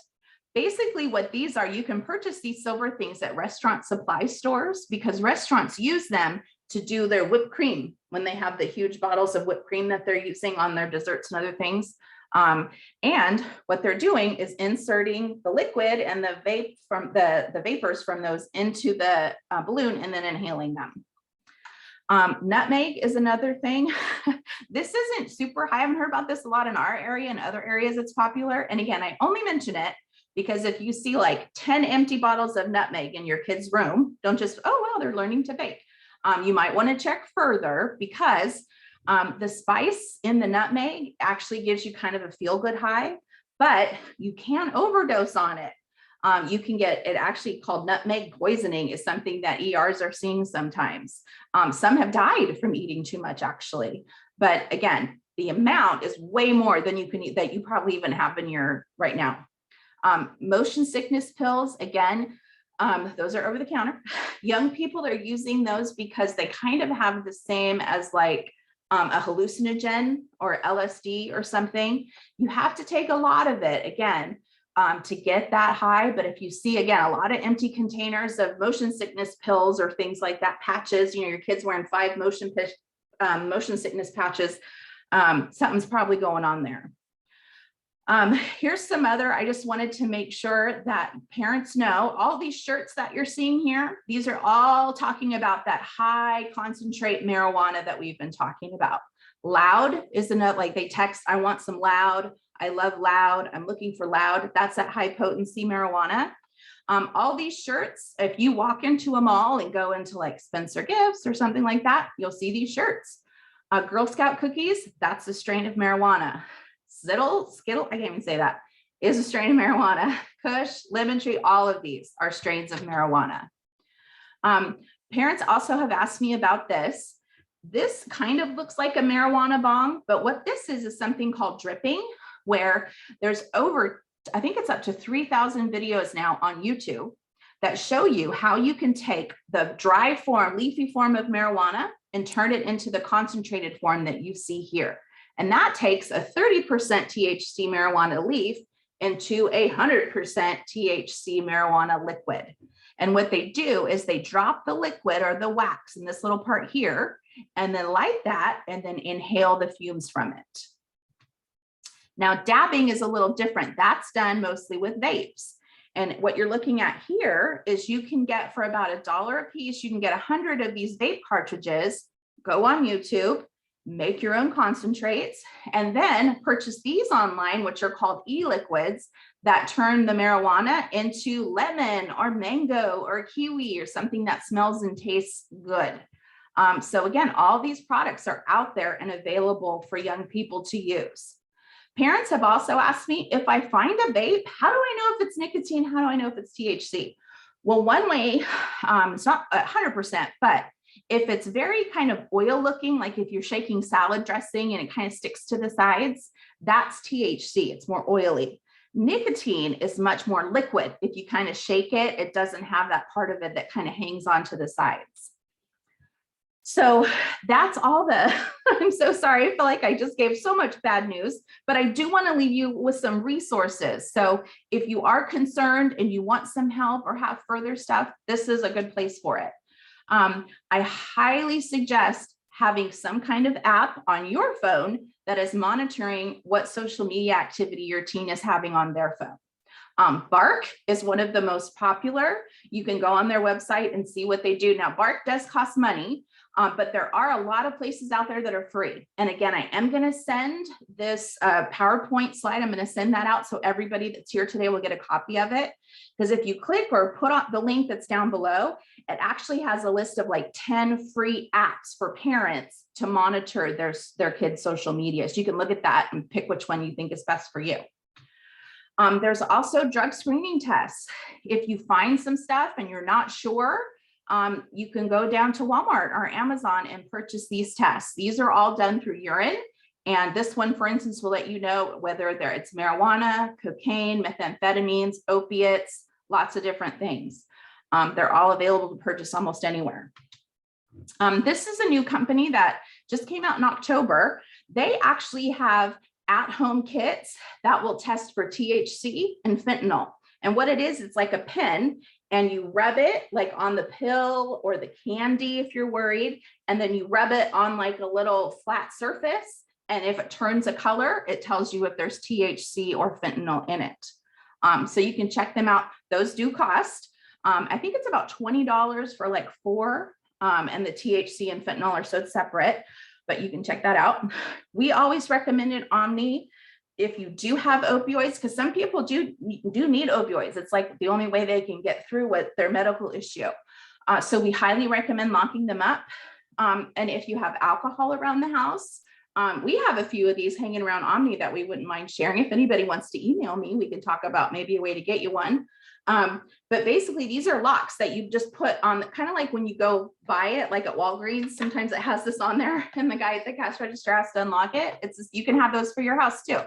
Basically what these are, you can purchase these silver things at restaurant supply stores because restaurants use them to do their whipped cream when they have the huge bottles of whipped cream that they're using on their desserts and other things. And what they're doing is inserting the liquid and the vape from the vapors from those into the balloon and then inhaling them. Nutmeg is another thing. This isn't super high. I haven't heard about this a lot in our area and other areas it's popular. And again, I only mention it because if you see like 10 empty bottles of nutmeg in your kid's room, don't just, oh, well, they're learning to bake. You might want to check further because The spice in the nutmeg actually gives you kind of a feel-good high, but you can overdose on it. You can get it actually called nutmeg poisoning is something that ERs are seeing sometimes. Some have died from eating too much actually, but again, the amount is way more than you can eat that you probably even have in your right now. Motion sickness pills, again, those are over the counter. Young people are using those because they kind of have the same as like a hallucinogen or LSD or something. You have to take a lot of it again to get that high. But if you see, again, a lot of empty containers of motion sickness pills or things like that, patches, you know, your kid's wearing 5 motion sickness patches, something's probably going on there. Here's some other, I just wanted to make sure that parents know all these shirts that you're seeing here, these are all talking about that high concentrate marijuana that we've been talking about. Loud is another, like they text, I want some loud, I love loud, I'm looking for loud. That's that high potency marijuana. All these shirts, if you walk into a mall and go into like Spencer Gifts or something like that, you'll see these shirts. Girl Scout cookies, that's a strain of marijuana. Skittle, I can't even say that, is a strain of marijuana. Kush, lemon tree, all of these are strains of marijuana. Parents also have asked me about this. This kind of looks like a marijuana bong, but what this is something called dripping, where there's over, I think it's up to 3,000 videos now on YouTube that show you how you can take the dry form, leafy form of marijuana and turn it into the concentrated form that you see here. And that takes a 30% THC marijuana leaf into a 100% THC marijuana liquid. And what they do is they drop the liquid or the wax in this little part here, and then light that and then inhale the fumes from it. Now, dabbing is a little different. That's done mostly with vapes. And what you're looking at here is you can get for about $1 a piece, you can get 100 of these vape cartridges, go on YouTube, make your own concentrates, and then purchase these online, which are called e-liquids that turn the marijuana into lemon or mango or kiwi or something that smells and tastes good. So again, all these products are out there and available for young people to use. Parents have also asked me, if I find a vape, how do I know if it's nicotine? How do I know if it's THC? Well, one way, it's not 100%, but if it's very kind of oil looking, like if you're shaking salad dressing and it kind of sticks to the sides, that's THC, it's more oily. Nicotine is much more liquid. If you kind of shake it, it doesn't have that part of it that kind of hangs onto the sides. So that's all the, I'm so sorry, I feel like I just gave so much bad news, but I do want to leave you with some resources. So if you are concerned and you want some help or have further stuff, this is a good place for it. I highly suggest having some kind of app on your phone that is monitoring what social media activity your teen is having on their phone. Bark is one of the most popular. You can go on their website and see what they do. Now, Bark does cost money, but there are a lot of places out there that are free. And again, I am going to send this PowerPoint slide. I'm going to send that out so everybody that's here today will get a copy of it. Because if you click or put on the link that's down below, it actually has a list of like 10 free apps for parents to monitor their kids' social media. So you can look at that and pick which one you think is best for you. There's also drug screening tests. If you find some stuff and you're not sure, you can go down to Walmart or Amazon and purchase these tests. These are all done through urine. And this one, for instance, will let you know whether it's marijuana, cocaine, methamphetamines, opiates, lots of different things. They're all available to purchase almost anywhere. This is a new company that just came out in October. They actually have at-home kits that will test for THC and fentanyl. And what it is, it's like a pen, and you rub it like on the pill or the candy if you're worried, and then you rub it on like a little flat surface. And if it turns a color, it tells you if there's THC or fentanyl in it. So you can check them out. Those do cost. I think it's about $20 for like 4, and the THC and fentanyl are so separate, but you can check that out. We always recommended Omni if you do have opioids, because some people do need opioids. It's like the only way they can get through with their medical issue. So we highly recommend locking them up. And if you have alcohol around the house, we have a few of these hanging around Omni that we wouldn't mind sharing. If anybody wants to email me, we can talk about maybe a way to get you one. But basically these are locks that you just put on, kind of like when you go buy it, like at Walgreens, sometimes it has this on there and the guy at the cash register has to unlock it. It's just, you can have those for your house too.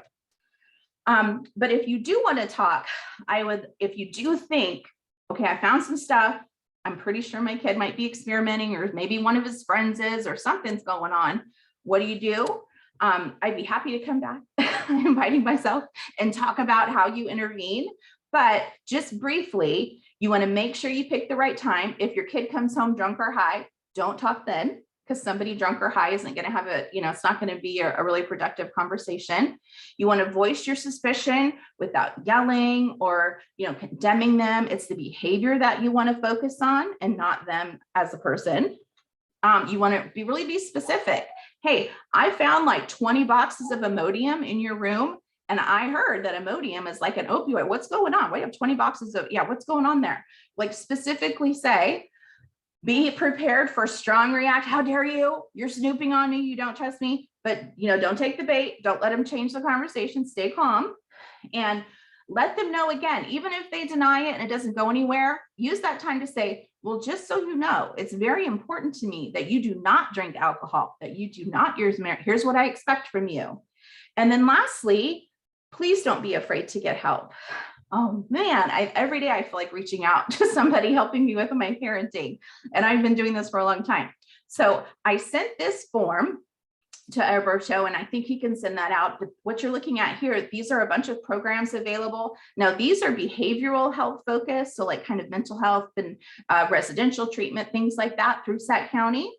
But if you do want to talk, if you do think, okay, I found some stuff, I'm pretty sure my kid might be experimenting, or maybe one of his friends is, or something's going on. What do? I'd be happy to come back, inviting myself, and talk about how you intervene. But just briefly, you want to make sure you pick the right time. If your kid comes home drunk or high, don't talk then, because somebody drunk or high isn't going to have it's not going to be a really productive conversation. You want to voice your suspicion without yelling or, condemning them. It's the behavior that you want to focus on and not them as a person. You want to be specific. Hey, I found like 20 boxes of Imodium in your room, and I heard that Imodium is like an opioid. What's going on? We have 20 boxes of, what's going on there? Like, specifically say, be prepared for strong react. How dare you? You're snooping on me. You don't trust me. But, don't take the bait. Don't let them change the conversation. Stay calm and let them know, again, even if they deny it and it doesn't go anywhere, use that time to say, well, just so you know, it's very important to me that you do not drink alcohol, that you do not use marijuana. Here's what I expect from you. And then lastly, please don't be afraid to get help. Oh man, every day I feel like reaching out to somebody helping me with my parenting. And I've been doing this for a long time. So I sent this form to Alberto, and I think he can send that out. But what you're looking at here, these are a bunch of programs available. Now, these are behavioral health focused, so like kind of mental health and residential treatment, things like that through Sac County.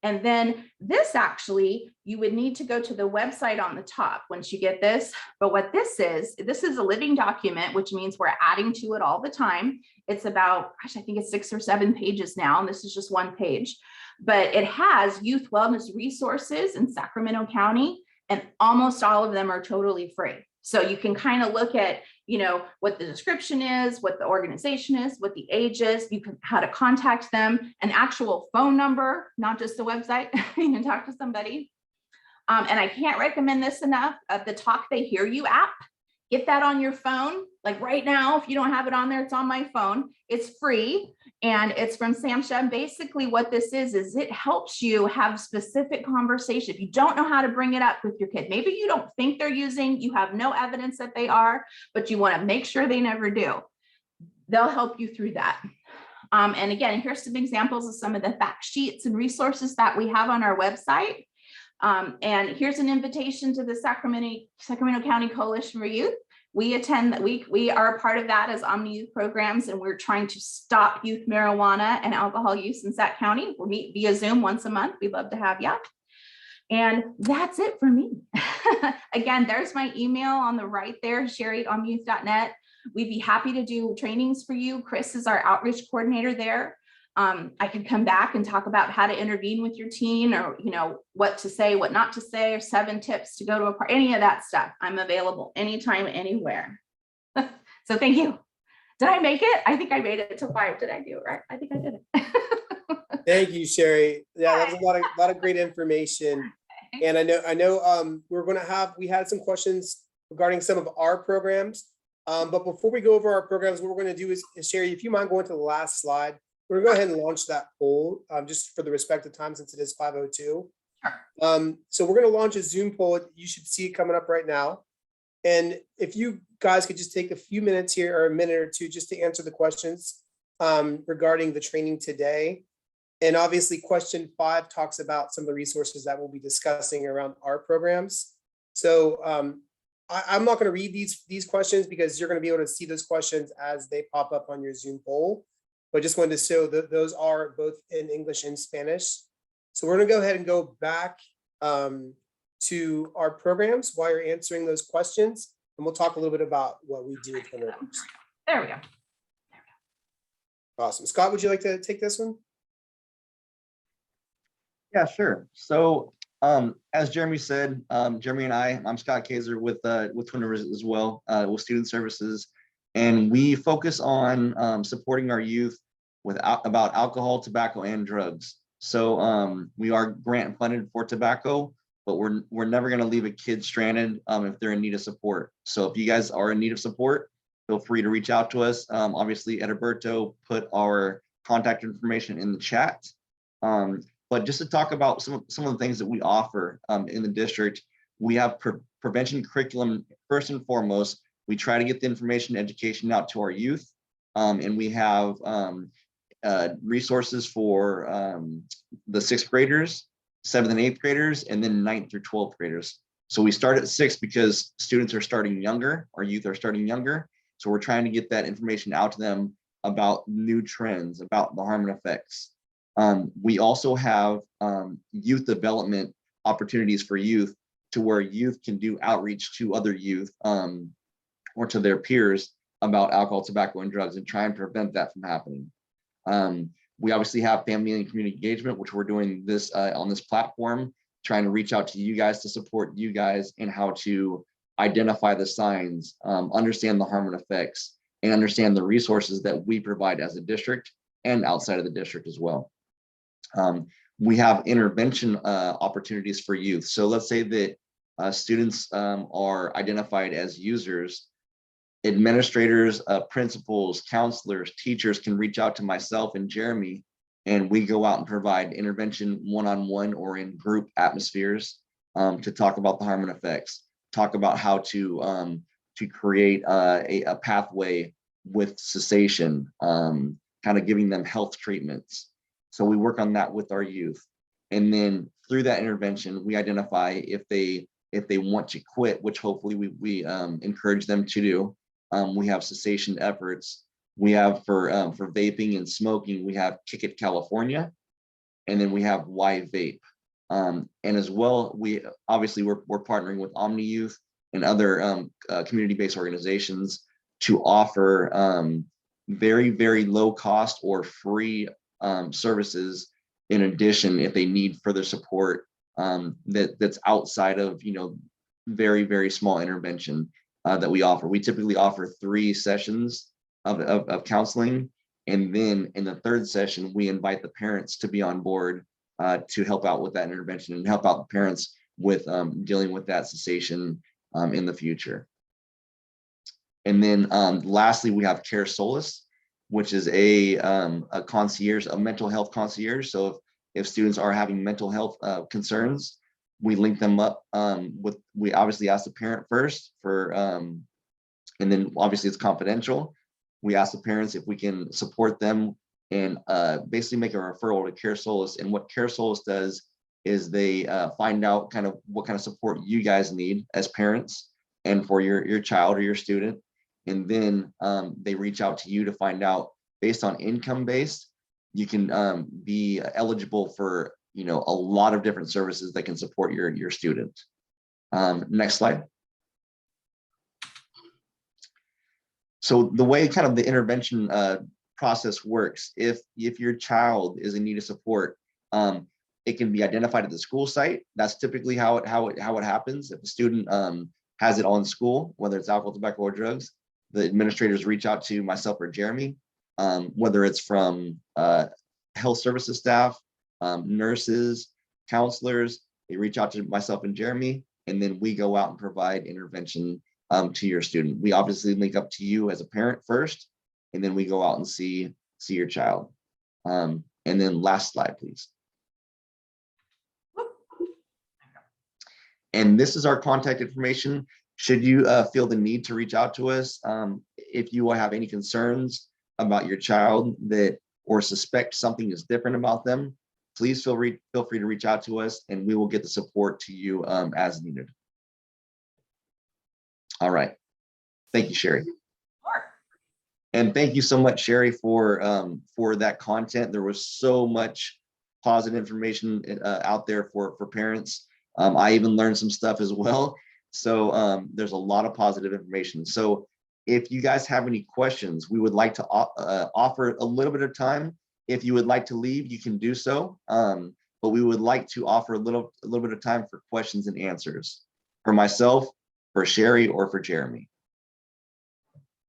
And then this, actually, you would need to go to the website on the top once you get this. But what this is a living document, which means we're adding to it all the time. It's about, I think it's 6 or 7 pages now, and this is just one page. But it has youth wellness resources in Sacramento County, and almost all of them are totally free. So you can kind of look at, what the description is, what the organization is, what the age is, how to contact them, an actual phone number, not just a website. You can talk to somebody. And I can't recommend this enough. The Talk They Hear You app. Get that on your phone. Like right now, if you don't have it on there, it's on my phone. It's free, and it's from Samsha. And basically what this is it helps you have specific conversation. If you don't know how to bring it up with your kid, maybe you don't think they're using, you have no evidence that they are, but you want to make sure they never do. They'll help you through that. And again, here's some examples of some of the fact sheets and resources that we have on our website. And here's an invitation to the Sacramento County Coalition for Youth. We are a part of that as Omni Youth Programs, and we're trying to stop youth marijuana and alcohol use in Sac County. We'll meet via Zoom once a month. We'd love to have you. And that's it for me. Again, there's my email on the right there, sherry@omniyouth.net. We'd be happy to do trainings for you. Chris is our outreach coordinator there. I could come back and talk about how to intervene with your teen, or, what to say, what not to say, or 7 tips to go to a party, any of that stuff. I'm available anytime, anywhere. So thank you. Did I make it? I think I made it to 5. Did I do it right? I think I did it. Thank you, Sherry. Yeah, that was a lot of great information. And I know we had some questions regarding some of our programs. But before we go over our programs, what we're going to do is, Sherry, if you mind going to the last slide. We're going to go ahead and launch that poll, just for the respect of time, since it is 5:02. Sure. So we're going to launch a Zoom poll. You should see it coming up right now. And if you guys could just take a few minutes here, or a minute or two, just to answer the questions regarding the training today. And obviously question 5 talks about some of the resources that we'll be discussing around our programs. So I'm not going to read these questions, because you're going to be able to see those questions as they pop up on your Zoom poll. But I just wanted to show that those are both in English and Spanish. So we're going to go ahead and go back to our programs while you're answering those questions. And we'll talk a little bit about what we do with programs. There we go. Awesome. Scott, would you like to take this one? Yeah, sure. So as Jeremy said, Jeremy and I'm Scott Kaiser with Twin Rivers as well, with Student Services. And we focus on supporting our youth about alcohol, tobacco, and drugs. So we are grant funded for tobacco, but we're never going to leave a kid stranded if they're in need of support. So if you guys are in need of support, feel free to reach out to us. Obviously, Edalberto put our contact information in the chat. But just to talk about some of the things that we offer in the district, we have prevention curriculum. First and foremost, we try to get the information and education out to our youth. And we have resources for the 6th graders, 7th and 8th graders, and then 9th through 12th graders. So we start at 6th because students are starting younger, our youth are starting younger. So we're trying to get that information out to them about new trends, about the harm and effects. We also have youth development opportunities for youth, to where youth can do outreach to other youth or to their peers about alcohol, tobacco, and drugs, and try and prevent that from happening. We obviously have family and community engagement, which we're doing this on this platform, trying to reach out to you guys to support you guys in how to identify the signs, understand the harm and effects, and understand the resources that we provide as a district and outside of the district as well. We have intervention opportunities for youth. So let's say that students are identified as users. Administrators, principals, counselors, teachers can reach out to myself and Jeremy, and we go out and provide intervention one-on-one or in group atmospheres to talk about the harm and effects, talk about how to create a pathway with cessation, kind of giving them health treatments. So we work on that with our youth. And then through that intervention, we identify if they want to quit, which hopefully we encourage them to do. We have Cessation Efforts. We have for vaping and smoking, we have Kick It California, and then we have Why Vape. And as well, we're partnering with Omni Youth and other community-based organizations to offer very, very low cost or free services in addition if they need further support that's outside of very, very small intervention that we offer. We typically offer 3 sessions of counseling, and then in the 3rd session we invite the parents to be on board to help out with that intervention and help out the parents with dealing with that cessation in the future. And then lastly, we have Care Solace, which is a concierge, a mental health concierge. So if students are having mental health concerns, we link them up we obviously ask the parent first and then obviously it's confidential. We ask the parents if we can support them and basically make a referral to Care Solace. And what Care Solace does is they find out kind of what kind of support you guys need as parents and for your child or your student. And then they reach out to you to find out, based on income based, you can be eligible for a lot of different services that can support your student. Next slide. So the way kind of the intervention process works, if your child is in need of support, it can be identified at the school site. That's typically how it happens. If a student has it on school, whether it's alcohol, tobacco, or drugs, the administrators reach out to myself or Jeremy, whether it's from health services staff, nurses, counselors. They reach out to myself and Jeremy, and then we go out and provide intervention to your student. We obviously link up to you as a parent first, and then we go out and see your child. And then last slide, please. And this is our contact information. Should you feel the need to reach out to us, if you have any concerns about your child or suspect something is different about them, please feel free to reach out to us, and we will get the support to you as needed. All right. Thank you, Sherry. Sure. And thank you so much, Sherry, for that content. There was so much positive information out there for parents. I even learned some stuff as well. So there's a lot of positive information. So if you guys have any questions, we would like to offer a little bit of time. If you would like to leave, you can do so. But we would like to offer a little bit of time for questions and answers for myself, for Sherry, or for Jeremy.